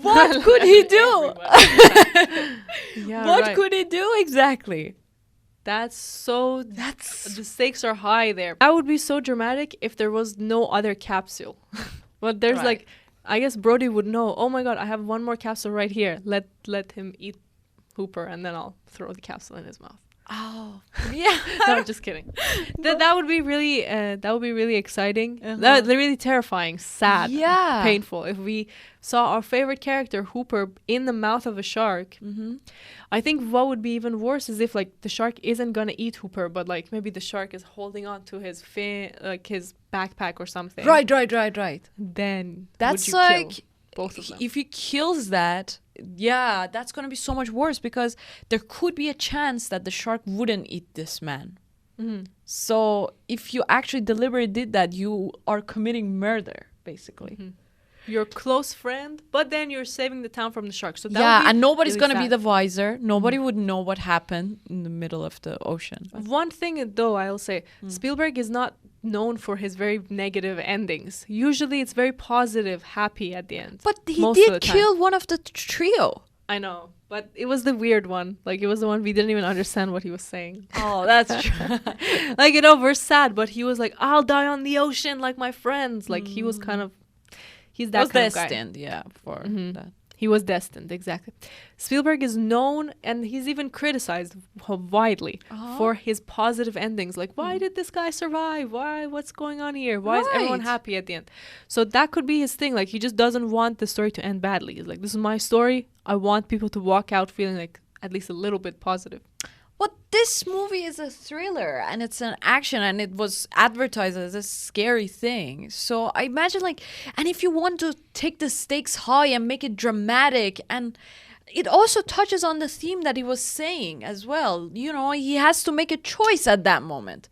What could he do? What could he do exactly? The stakes are high there. That would be so dramatic if there was no other capsule. But there's like, I guess Brody would know, oh my god, I have one more capsule right here. Let him eat Hooper and then I'll throw the capsule in his mouth. Oh, yeah. No, just kidding. That would be really exciting. That really terrifying, sad, painful. If we saw our favorite character Hooper in the mouth of a shark, I think what would be even worse is if like the shark isn't gonna eat Hooper, but like maybe the shark is holding on to his like his backpack or something. Right. Then that's would you like kill both of them? If he kills that. Yeah, that's going to be so much worse because there could be a chance that the shark wouldn't eat this man. So if you actually deliberately did that, you are committing murder, basically. Your close friend, but then you're saving the town from the shark. So that and nobody's really going to be the wiser. Nobody would know what happened in the middle of the ocean. One thing, though, I'll say, Spielberg is not known for his very negative endings. Usually it's very positive, happy at the end. But he did kill one of the trio. I know, but it was the weird one. Like, it was the one we didn't even understand what he was saying. Oh, that's true. Like, you know, we're sad, but he was like, I'll die on the ocean like my friends. Like, he was kind of, he's that kind of guy. Destined, yeah, for that. He was destined, exactly. Spielberg is known, and he's even criticized widely for his positive endings. Like, why did this guy survive? Why? What's going on here? Why is everyone happy at the end? So that could be his thing. Like, he just doesn't want the story to end badly. He's like, this is my story. I want people to walk out feeling like at least a little bit positive. But this movie is a thriller and it's an action and it was advertised as a scary thing. So I imagine and if you want to take the stakes high and make it dramatic, and it also touches on the theme that he was saying as well. You know, he has to make a choice at that moment.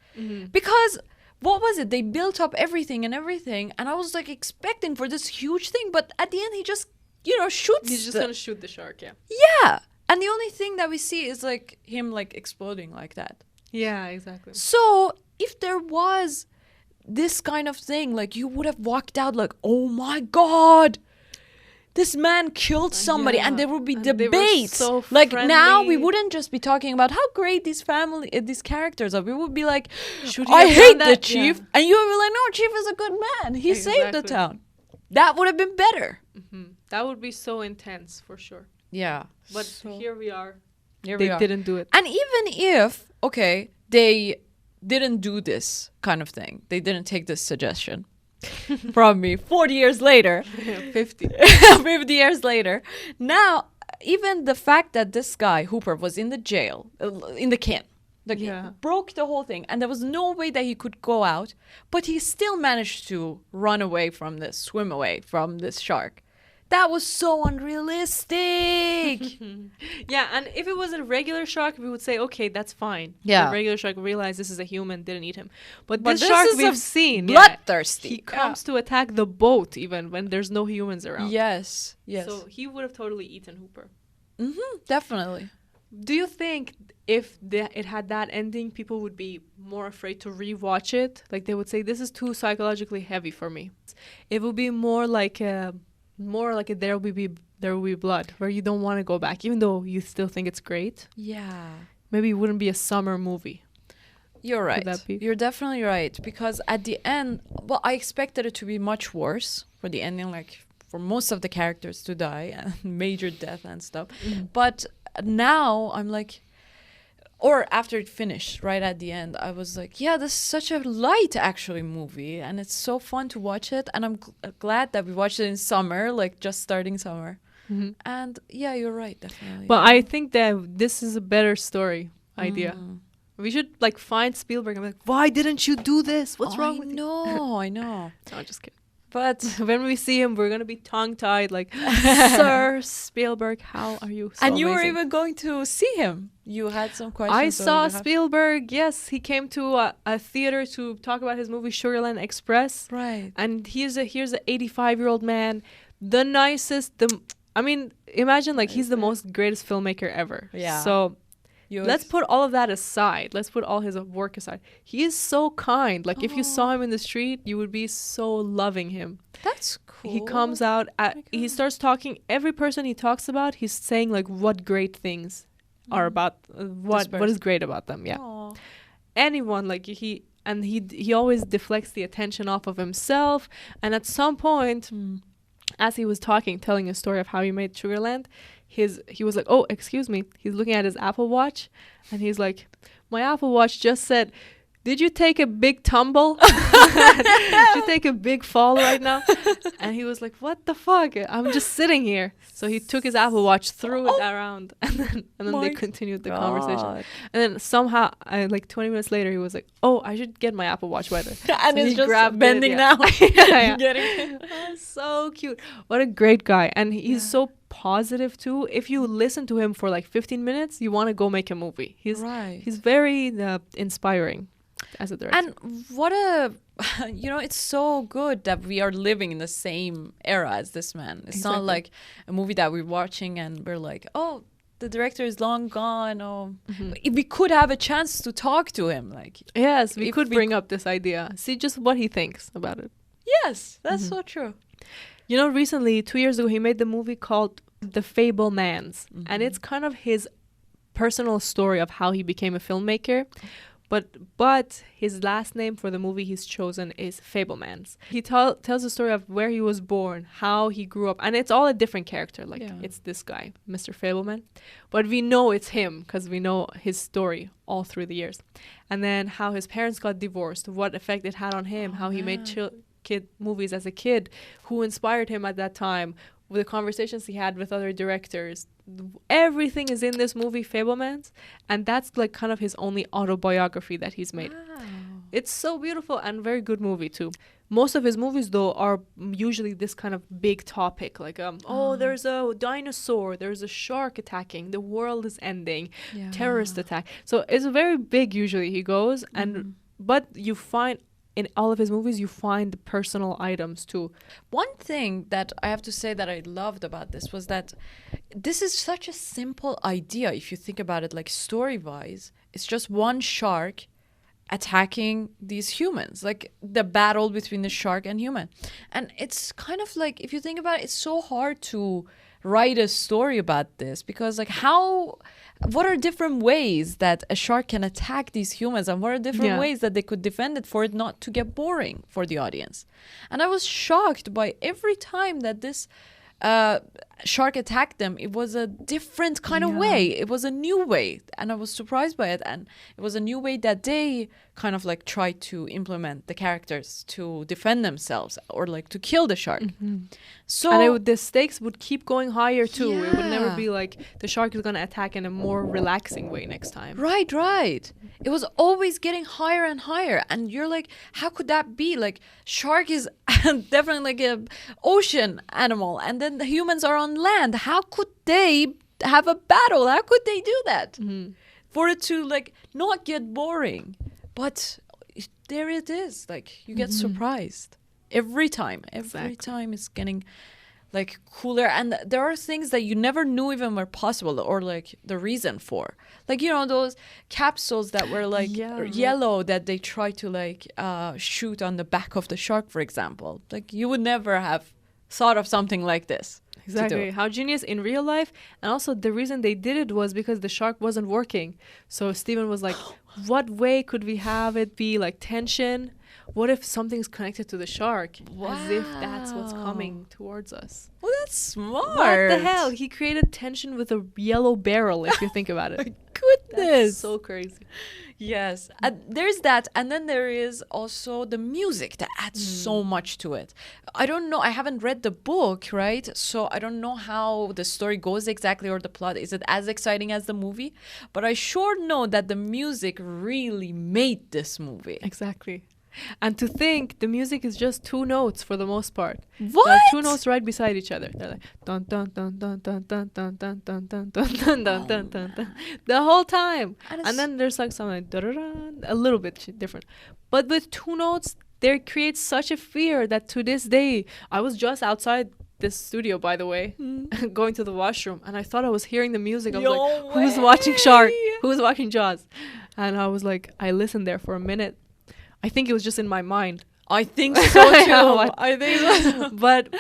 Because what was it? They built up everything and I was like expecting for this huge thing, but at the end he just, shoots. He's just gonna shoot the shark, yeah. Yeah. And the only thing that we see is him exploding like that. Yeah, exactly. So if there was this kind of thing, you would have walked out oh my God, this man killed somebody, and there would be debates. So now we wouldn't just be talking about how great these characters are. We would be like, Should I hate the chief, and you would be like, no, Chief is a good man. He saved the town. That would have been better. That would be so intense for sure. Yeah. But here we are. They didn't do it. And even if, they didn't do this kind of thing, they didn't take this suggestion from me 40 years later. 50. 50 years later. Now, even the fact that this guy, Hooper, was in the jail, in the can, broke the whole thing, and there was no way that he could go out, but he still managed to swim away from this shark. That was so unrealistic. Yeah, and if it was a regular shark, we would say, okay, that's fine. Yeah. The regular shark realized this is a human, didn't eat him. But this shark we've seen, bloodthirsty. He comes to attack the boat even when there's no humans around. Yes. So he would have totally eaten Hooper. Definitely. Do you think if it had that ending, people would be more afraid to rewatch it? Like, they would say, this is too psychologically heavy for me. It would be more like a There Will Be Blood, where you don't want to go back, even though you still think it's great. Yeah. Maybe it wouldn't be a summer movie. You're right. You're definitely right. Because at the end, I expected it to be much worse for the ending, for most of the characters to die and major death and stuff. But now I'm or after it finished, right at the end, I was like, yeah, this is such a light, actually, movie. And it's so fun to watch it. And I'm glad that we watched it in summer, just starting summer. And yeah, you're right, definitely. But I think that this is a better story idea. We should find Spielberg and be like, why didn't you do this? What's wrong with you? I know. No, I'm just kidding. But when we see him, we're going to be tongue-tied Sir Spielberg, how are you so And you amazing. were even going to see him. You had some questions. I saw Spielberg, yes. He came to a theater to talk about his movie Sugarland Express. Right. And here's a 85-year-old man, the nicest, imagine he's the most greatest filmmaker ever. Yeah. So let's put all of that aside. Let's put all his work aside. He is so kind. If you saw him in the street, you would be so loving him. That's cool. He comes out, he starts talking. Every person he talks about, he's saying what great things are about, what is great about them. Yeah. Aww. Anyone, he always deflects the attention off of himself. And at some point, as he was telling a story of how he made Sugarland, he was like, oh, excuse me. He's looking at his Apple Watch, and he's like, my Apple Watch just said, did you take a big tumble? Did you take a big fall right now? And he was like, what the fuck? I'm just sitting here. So he took his Apple Watch, threw it around, and then they continued the conversation. And then somehow, 20 minutes later, he was like, oh, I should get my Apple Watch weather. And so it's just bending now. Getting so cute. What a great guy. And he's so positive too. If you listen to him for 15 minutes, you want to go make a movie. He's very inspiring as a director. And what it's so good that we are living in the same era as this man. It's not like a movie that we're watching and we're like, oh, the director is long gone. Oh, if we could have a chance to talk to him, yes, we could bring up this idea, see just what he thinks about it. Yes, that's so true. Recently, 2 years ago, he made the movie called The Fablemans. And it's kind of his personal story of how he became a filmmaker. But his last name for the movie he's chosen is Fablemans. He tells the story of where he was born, how he grew up, and it's all a different character. Like it's this guy, Mr. Fableman, but we know it's him because we know his story all through the years, and then how his parents got divorced, what effect it had on him, how he made kid movies as a kid, who inspired him at that time, with the conversations he had with other directors. Everything is in this movie Fablemans, and that's like kind of his only autobiography that he's made. Wow. It's so beautiful and very good movie too. Most of his movies though are usually this kind of big topic, like there's a dinosaur, there's a shark attacking, the world is ending, terrorist attack. So it's very big usually he goes, and but you find in all of his movies, you find personal items too. One thing that I have to say that I loved about this was that this is such a simple idea if you think about it, like story-wise. It's just one shark attacking these humans, like the battle between the shark and human. And it's kind of like, if you think about it, it's so hard to write a story about this, because like what are different ways that a shark can attack these humans, and what are different ways that they could defend it for it not to get boring for the audience. And I was shocked by every time that this shark attacked them, it was a different kind of way. It was a new way, and I was surprised by it. And it was a new way that they kind of like tried to implement the characters to defend themselves or like to kill the shark. So and the stakes would keep going higher too. It would never be like the shark is going to attack in a more relaxing way next time. Right. It was always getting higher and higher, and you're like, how could that be? Like, shark is definitely like a ocean animal, and then the humans are on land. How could they have a battle? How could they do that? For it to like not get boring? But there it is. Like, you get surprised every time. Every time it's getting like cooler, and there are things that you never knew even were possible, or like the reason for, like, you know, those capsules that were like yellow that they try to like shoot on the back of the shark, for example. Like, you would never have thought of something like this. Exactly. How genius in real life. And also the reason they did it was because the shark wasn't working. So Steven was like, what way could we have it be like tension? What if something's connected to the shark? As if that's what's coming towards us. Well, that's smart. What the hell? He created tension with a yellow barrel, if you think about it. My goodness. That's so crazy. Yes. There's that. And then there is also the music that adds so much to it. I don't know. I haven't read the book, right? So I don't know how the story goes exactly, or the plot. Is it as exciting as the movie? But I sure know that the music really made this movie. Exactly. And to think the music is just two notes for the most part. What? There are two notes right beside each other. They're like dun dun dun dun dun dun dun dun dun dun dun dun dun dun dun the whole time. And then there's like something like a little bit different. But with two notes, they create such a fear that to this day, I was just outside this studio, by the way, going to the washroom, and I thought I was hearing the music. I was like, who's watching Shark? Who's watching Jaws? And I was like, I listened there for a minute. I think it was just in my mind. I think so too. I think so. But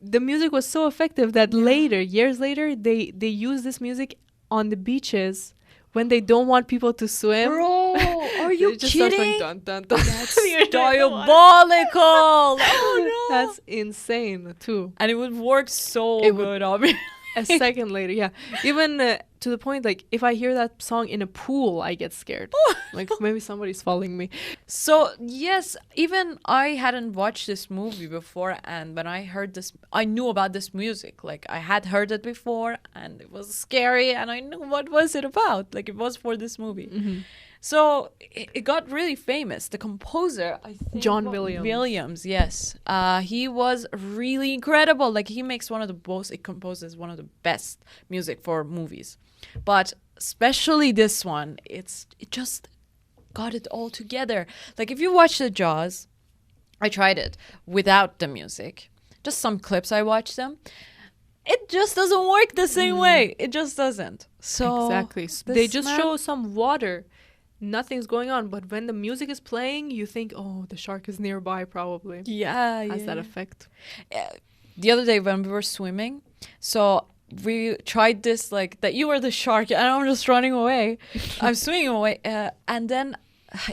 the music was so effective that years later, they use this music on the beaches when they don't want people to swim. Bro, are you kidding? Like, dun, dun, dun. That's diabolical. Oh no. That's insane too. And it would work so good, obviously. A second later, yeah. Even to the point, like, if I hear that song in a pool, I get scared. Like, maybe somebody's following me. So, yes, even I hadn't watched this movie before, and when I heard this, I knew about this music. Like, I had heard it before, and it was scary, and I knew what was it about. Like, it was for this movie. So it got really famous. The composer, I think, John Williams. Williams, yes. He was really incredible. Like, he makes it composes one of the best music for movies. But especially this one, it just got it all together. Like, if you watch the Jaws, I tried it without the music. Just some clips, I watched them. It just doesn't work the same way. It just doesn't. So exactly. They just show some water. Nothing's going on, but when the music is playing, you think, oh, the shark is nearby, probably. Yeah, has that effect. The other day when we were swimming, so we tried this, like, that you were the shark and I'm just running away. I'm swimming away. And then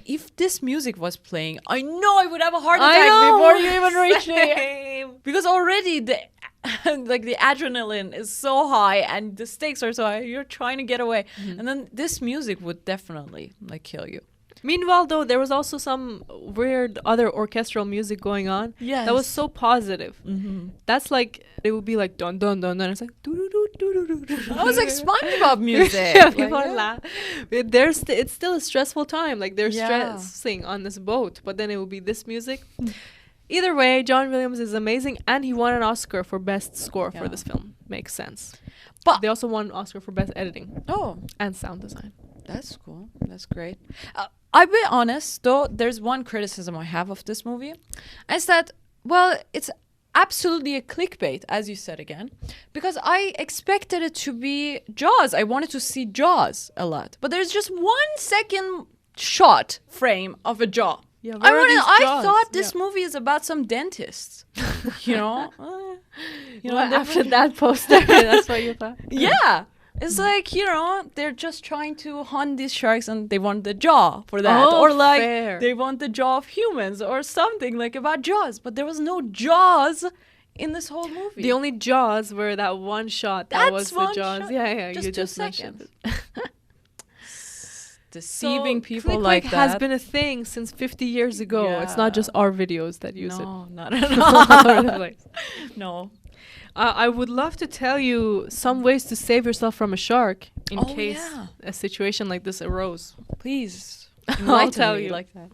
if this music was playing, I know I would have a heart attack before you even reach me. Because already the adrenaline is so high and the stakes are so high. You're trying to get away. And then this music would definitely like kill you. Meanwhile, though, there was also some weird other orchestral music going on. Yes. That was so positive. That's like, it would be like dun dun dun dun. It's like doo doo doo doo doo doo. I was like SpongeBob music. Yeah, people are laughing. It's still a stressful time. Like they're Yeah. stressing on this boat, but then it will be this music. Either way, John Williams is amazing, and he won an Oscar for best score for this film. Makes sense. But they also won an Oscar for best editing. Oh, and sound design. That's cool. That's great. I'll be honest, though, there's one criticism I have of this movie. Is that, well, it's absolutely a clickbait, as you said again, because I expected it to be Jaws. I wanted to see Jaws a lot. But there's just 1 second shot frame of a jaw. Yeah, I thought this movie is about some dentists. You know? After that poster, that's what you thought? Yeah. It's like, you know, they're just trying to hunt these sharks and they want the jaw for that. Oh, or like fair. they want the jaw of humans or something like about Jaws. But there was no Jaws in this whole movie. The only Jaws were that one shot. That was the Jaws. Shot. Yeah, Just you 2 just mentioned seconds. it. Deceiving So people Clickbait like that. has been a thing since 50 years ago. It's not just our videos that use it. No, not at all. No. I would love to tell you some ways to save yourself from a shark in case a situation like this arose. Please. I'll tell me you. like that.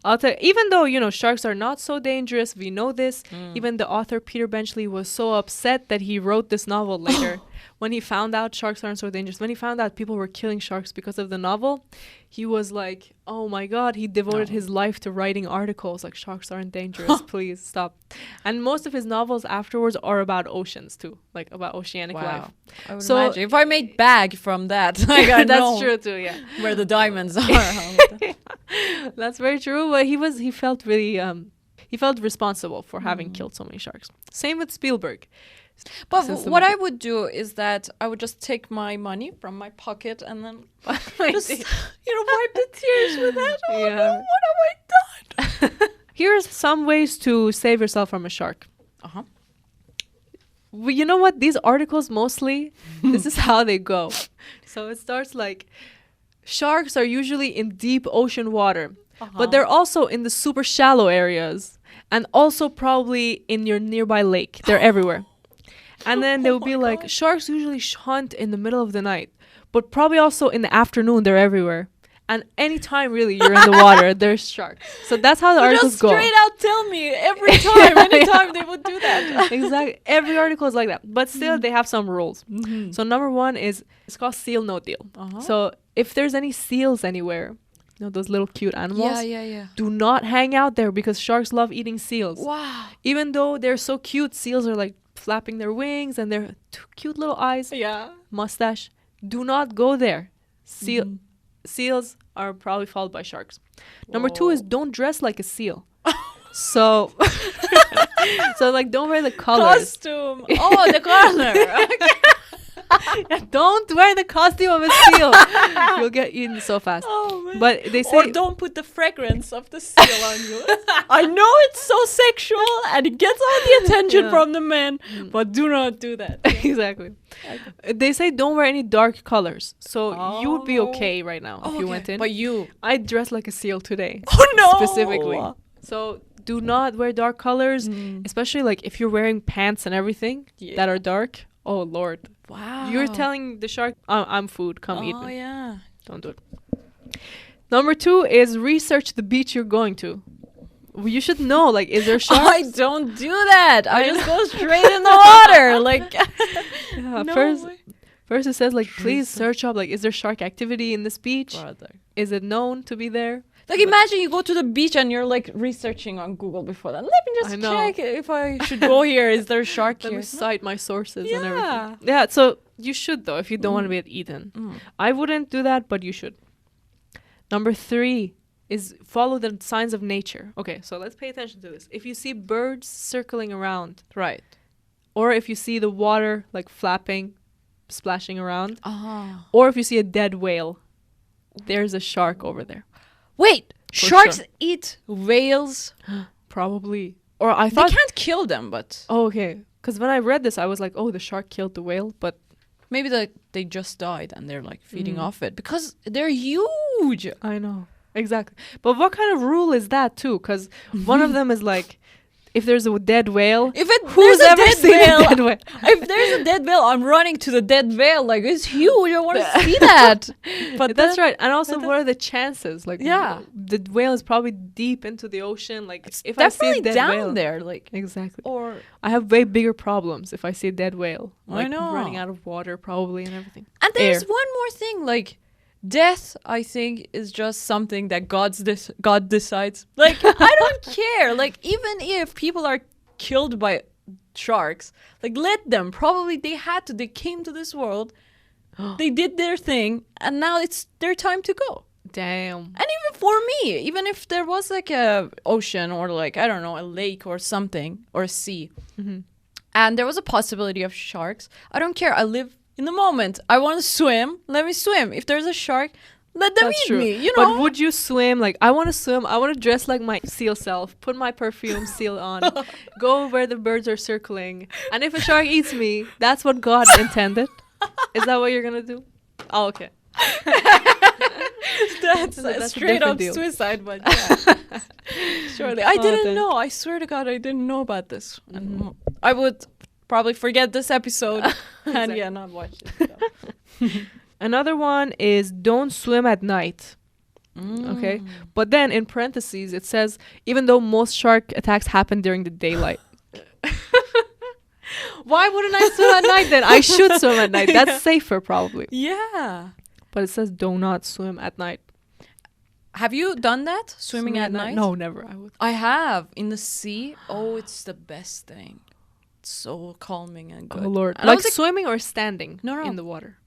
I'll tell. Even though, you know, sharks are not so dangerous, we know this. Even the author Peter Benchley was so upset that he wrote this novel later. When he found out sharks aren't so dangerous, when he found out people were killing sharks because of the novel, he was like, oh my God, he devoted his life to writing articles like sharks aren't dangerous, please stop. And most of his novels afterwards are about oceans too, like about oceanic life. I would imagine. If I made bag from that, like I that's know true too, yeah. where the diamonds are. That's very true, but he felt really, he felt responsible for having killed so many sharks. Same with Spielberg. But what I would do is that I would just take my money from my pocket and then just, wipe the tears with that. Oh no, what have I done? Here's some ways to save yourself from a shark. Well, you know what? These articles mostly, this is how they go. So it starts like, sharks are usually in deep ocean water, but they're also in the super shallow areas and also probably in your nearby lake. They're everywhere. And then they will be like, sharks usually hunt in the middle of the night, but probably also in the afternoon, they're everywhere. And anytime really you're in the water, there's sharks. So that's how the articles go. Just straight out tell me every time, anytime they would do that. Exactly. Every article is like that. But still, they have some rules. So number one is, it's called seal no deal. So if there's any seals anywhere, you know, those little cute animals, do not hang out there because sharks love eating seals. Wow. Even though they're so cute, seals are like flapping their wings and their cute little eyes, mustache. Do not go there. Seals are probably followed by sharks. Number two is don't dress like a seal. So like don't wear the colors. Costume. Oh, the color. Don't wear the costume of a seal. You'll get eaten so fast. Oh, man. But they say, or don't put the fragrance of the seal on you. I know it's so sexual and it gets all the attention from the men, but do not do that. Exactly. They say don't wear any dark colors. So you would be okay right now if you went in. But you. I dressed like a seal today. Oh no. Specifically. So do not wear dark colors, especially like if you're wearing pants and everything that are dark. Oh Lord. Wow. You're telling the shark, I'm food, come eat me. Oh yeah. Don't do it. Number two is research the beach you're going to. You should know, like, is there sharks? I don't do that. I just go straight in the water. Like, first it says, like, please search up, like, is there shark activity in this beach? Is it known to be there? Like, imagine you go to the beach and you're, like, researching on Google before that. Let me just check if I should go here. Is there a shark here? Let me cite my sources and everything. Yeah, so you should, though, if you don't want to be eaten. I wouldn't do that, but you should. Number three is follow the signs of nature. Okay, so let's pay attention to this. If you see birds circling around, or if you see the water like flapping, splashing around, Ah. or if you see a dead whale, there's a shark over there. Wait, For sharks sure. eat whales? Probably. Or I thought They can't kill them, but Oh, okay. Because when I read this, I was like, oh, the shark killed the whale, but maybe they just died and they're like feeding Mm. off it because they're huge. I know. Exactly. But what kind of rule is that too? Because one of them is like, if there's a dead whale, who's there's a ever dead seen whale, a dead whale? if there's a dead whale, I'm running to the dead whale. Like, it's huge. I want to see that. But That's then- right. And also, what are the chances? Like, Yeah. the whale is probably deep into the ocean. Like, if definitely I see a dead down whale, there. Like, exactly. or I have way bigger problems if I see a dead whale. I Like, know. running out of water probably and everything. and there's Air. one more thing. Like, death, I think, is just something that God decides. Like, I don't care. Like, even if people are killed by sharks, like, let them. Probably they had to. They came to this world. They did their thing, and now it's their time to go. Damn. And even for me, even if there was like a ocean or like, I don't know, a lake or something, or a sea, and there was a possibility of sharks, I don't care. I live in the moment. I want to swim. Let me swim. If there's a shark, let them That's eat true. me. You know. But would you swim? Like, I want to swim. I want to dress like my seal self, put my perfume seal on, go where the birds are circling. And if a shark eats me, that's what God intended. Is that what you're going to do? Oh, okay. That's That's a straight different up deal. suicide, but yeah. Surely. I Oh, didn't thank- know. I swear to God, I didn't know about this. And I would probably forget this episode and yeah, not watch it. So. Another one is don't swim at night. Okay. But then in parentheses, it says, even though most shark attacks happen during the daylight. Why wouldn't I swim at night then? I should swim at night. That's safer, probably. Yeah. But it says do not swim at night. Have you done that? Swimming at night? No, never. I have. In the sea. Oh, it's the best thing. It's so calming and good. Oh, Lord. And I Like was swimming or standing No. in the water?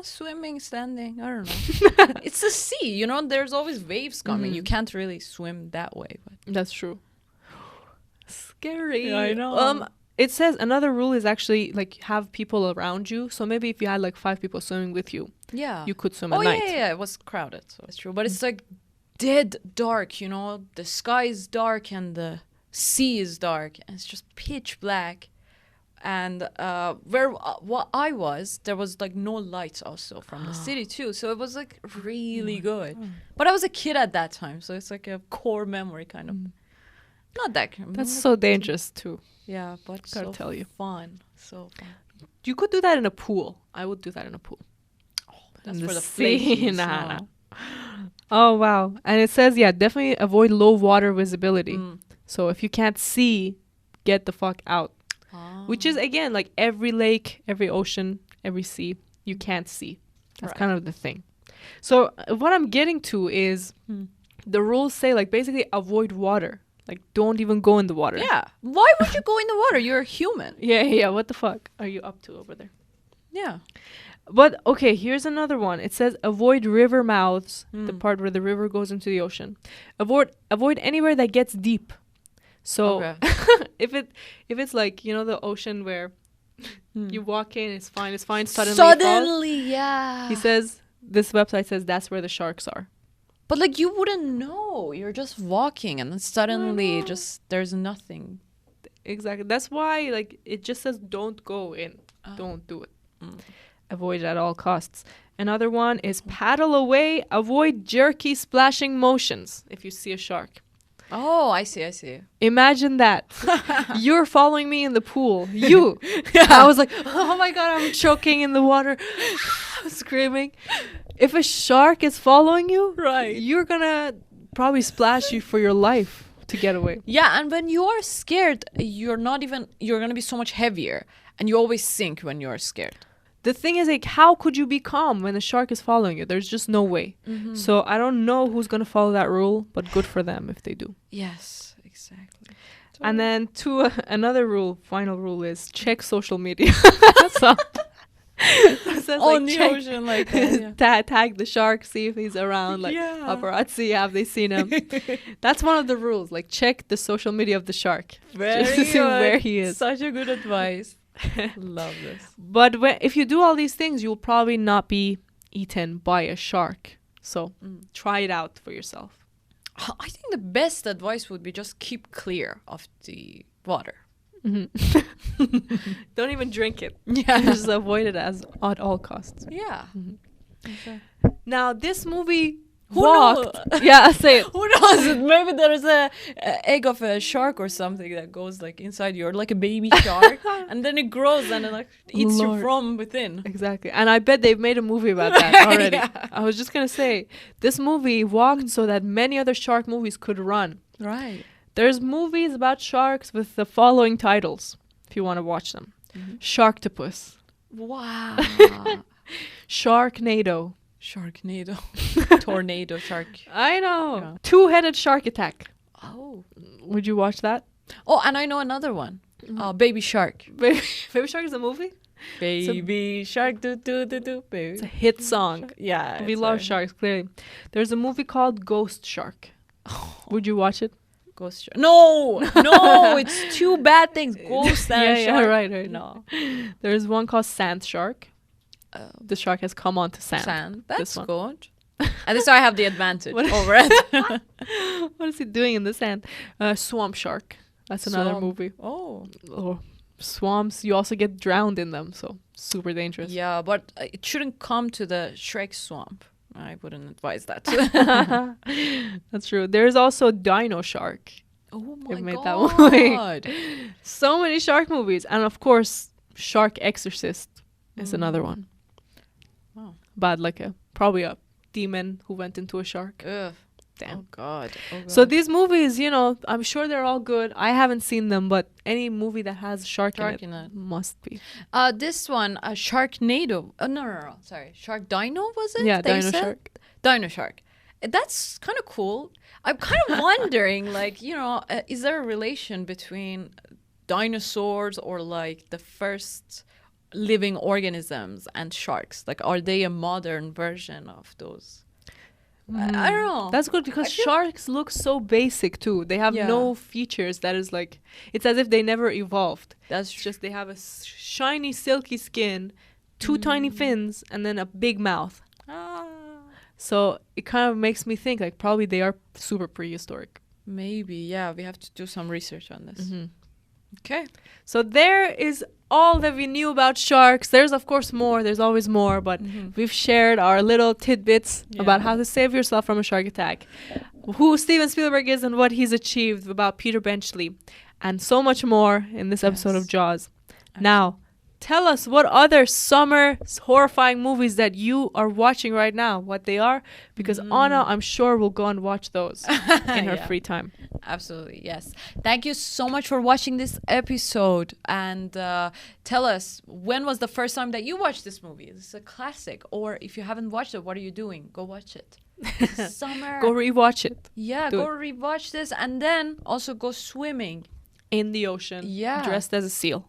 Swimming, standing. I don't know. It's the sea, you know. There's always waves coming. You can't really swim that way. But That's true. Scary. Yeah, I know. It says another rule is actually like have people around you. So maybe if you had like 5 people swimming with you, yeah, you could swim oh, at night. yeah, it was crowded, so it's true. But it's like dead dark, you know. The sky is dark and the sea is dark, and it's just pitch black. And where I was, there was like no lights also from the city too, so it was like really good. But I was a kid at that time, so it's like a core memory kind of. Not that. That's so dangerous too. Yeah, but Gotta so tell you. fun, so fun. You could do that in a pool. I would do that in a pool. That's In for the sea. flakies, Nah. no. Oh wow. And it says, yeah, definitely avoid low water visibility. So if you can't see, get the fuck out. Which is again like every lake, every ocean, every sea, you can't see. That's Right. kind of the thing. So what I'm getting to is the rules say like basically avoid water. Like don't even go in the water. Yeah. Why would you go in the water? You're a human. Yeah. What the fuck are you up to over there? Yeah. But okay, here's another one. It says avoid river mouths, the part where the river goes into the ocean. Avoid anywhere that gets deep. So Okay. if it's like, you know, the ocean where you walk in, it's fine. Suddenly, Suddenly, yeah. he says this website says that's where the sharks are. But like you wouldn't know. You're just walking and then suddenly just there's nothing. Exactly. That's why like it just says don't go in. Don't do it. Avoid it at all costs. Another one is paddle away. Avoid jerky splashing motions if you see a shark. Oh, I see. Imagine that. You're following me in the pool. You. I was like, oh my God, I'm choking in the water. I'm screaming. If a shark is following you, Right. you're going to probably splash you for your life to get away. Yeah, and when you are scared, you're gonna be so much heavier. And you always sink when you're scared. The thing is, like, how could you be calm when a shark is following you? There's just no way. So I don't know who's going to follow that rule, but good for them if they do. Yes, exactly. And then another rule, final rule is check social media. So Says, On the check- ocean like that. Yeah. Tag the shark, see if he's around. Like paparazzi, have they seen him? That's one of the rules. Like check the social media of the shark just to see where he is. Such a good advice. Love this. But if you do all these things, you'll probably not be eaten by a shark. So try it out for yourself. I think the best advice would be just keep clear of the water. Don't even drink it. Yeah. Just avoid it at all costs. Yeah. Okay. Now this movie Who walked. knows? Yeah, say it. Who knows? Maybe there is a egg of a shark or something that goes like inside you, or like a baby shark, and then it grows and it like eats you from within. Exactly. And I bet they've made a movie about that already. Yeah. I was just gonna say this movie walked so that many other shark movies could run. Right. There's movies about sharks with the following titles, if you want to watch them. Sharktopus. Wow. Sharknado. Sharknado. Tornado shark. I know. Yeah. Two-headed shark attack. Oh. Would you watch that? Oh, and I know another one. Baby Shark. Baby Shark is a movie? Baby Shark, do do do do, baby. It's a hit song. Yeah. We love sharks, clearly. There's a movie called Ghost Shark. Would you watch it? Ghost Shark. No, it's two bad things. Ghost and shark. Yeah, right. No. There's one called Sand Shark. The shark has come onto sand. That's good. At least I have the advantage over it. What is he doing in the sand? Swamp Shark. That's another movie. Oh. Swamps, you also get drowned in them, so super dangerous. Yeah, but it shouldn't come to the Shrek swamp. I wouldn't advise that. That's true. There's also Dino Shark. Oh my They've made God. that movie. So many shark movies. And of course, Shark Exorcist is another one. Wow. Bad, like probably a demon who went into a shark. Ugh. Damn. Oh God. So these movies, I'm sure they're all good. I haven't seen them, but any movie that has a shark in it must be. This one, Sharknado. No. Sorry. Shark Dino, was it? Yeah, Dino Shark. Dino Shark. That's kind of cool. I'm kind of wondering, is there a relation between dinosaurs or like the first living organisms and sharks? Like, are they a modern version of those? I don't know. That's good because sharks look so basic too. They have no features that is like, it's as if they never evolved. That's just they have a shiny silky skin, two tiny fins, and then a big mouth. So it kind of makes me think like probably they are super prehistoric. Maybe, yeah. We have to do some research on this. Okay. So there is all that we knew about sharks. There's of course more. There's always more, but we've shared our little tidbits about how to save yourself from a shark attack, who Steven Spielberg is and what he's achieved, about Peter Benchley, and so much more in this episode of Jaws. Now, tell us what other summer horrifying movies that you are watching right now, what they are, because Anna, I'm sure, will go and watch those in her free time. Absolutely, yes. Thank you so much for watching this episode. And tell us, when was the first time that you watched this movie? It's a classic. Or if you haven't watched it, what are you doing? Go watch it. Summer. Go rewatch it. Yeah, go rewatch this. And then also go swimming. In the ocean. Yeah. Dressed as a seal.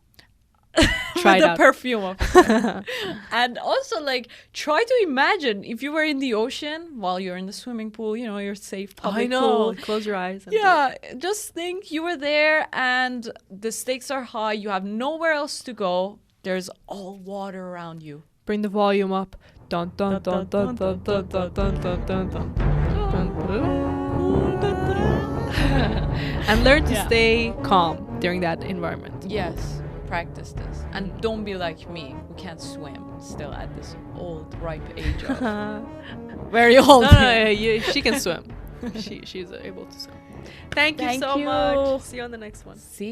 Try the perfume of it. And also, try to imagine if you were in the ocean while you're in the swimming pool, you're safe, public pool. Close your eyes. And just think you were there and the stakes are high. You have nowhere else to go. There's all water around you. Bring the volume up. Dun dun dun dun dun dun dun dun dun dun dun. And learn to stay calm during that environment. Yes. Practice this, and don't be like me who can't swim still at this old ripe age of very old. She can swim. She's able to swim. Thank you so much. See you on the next one. See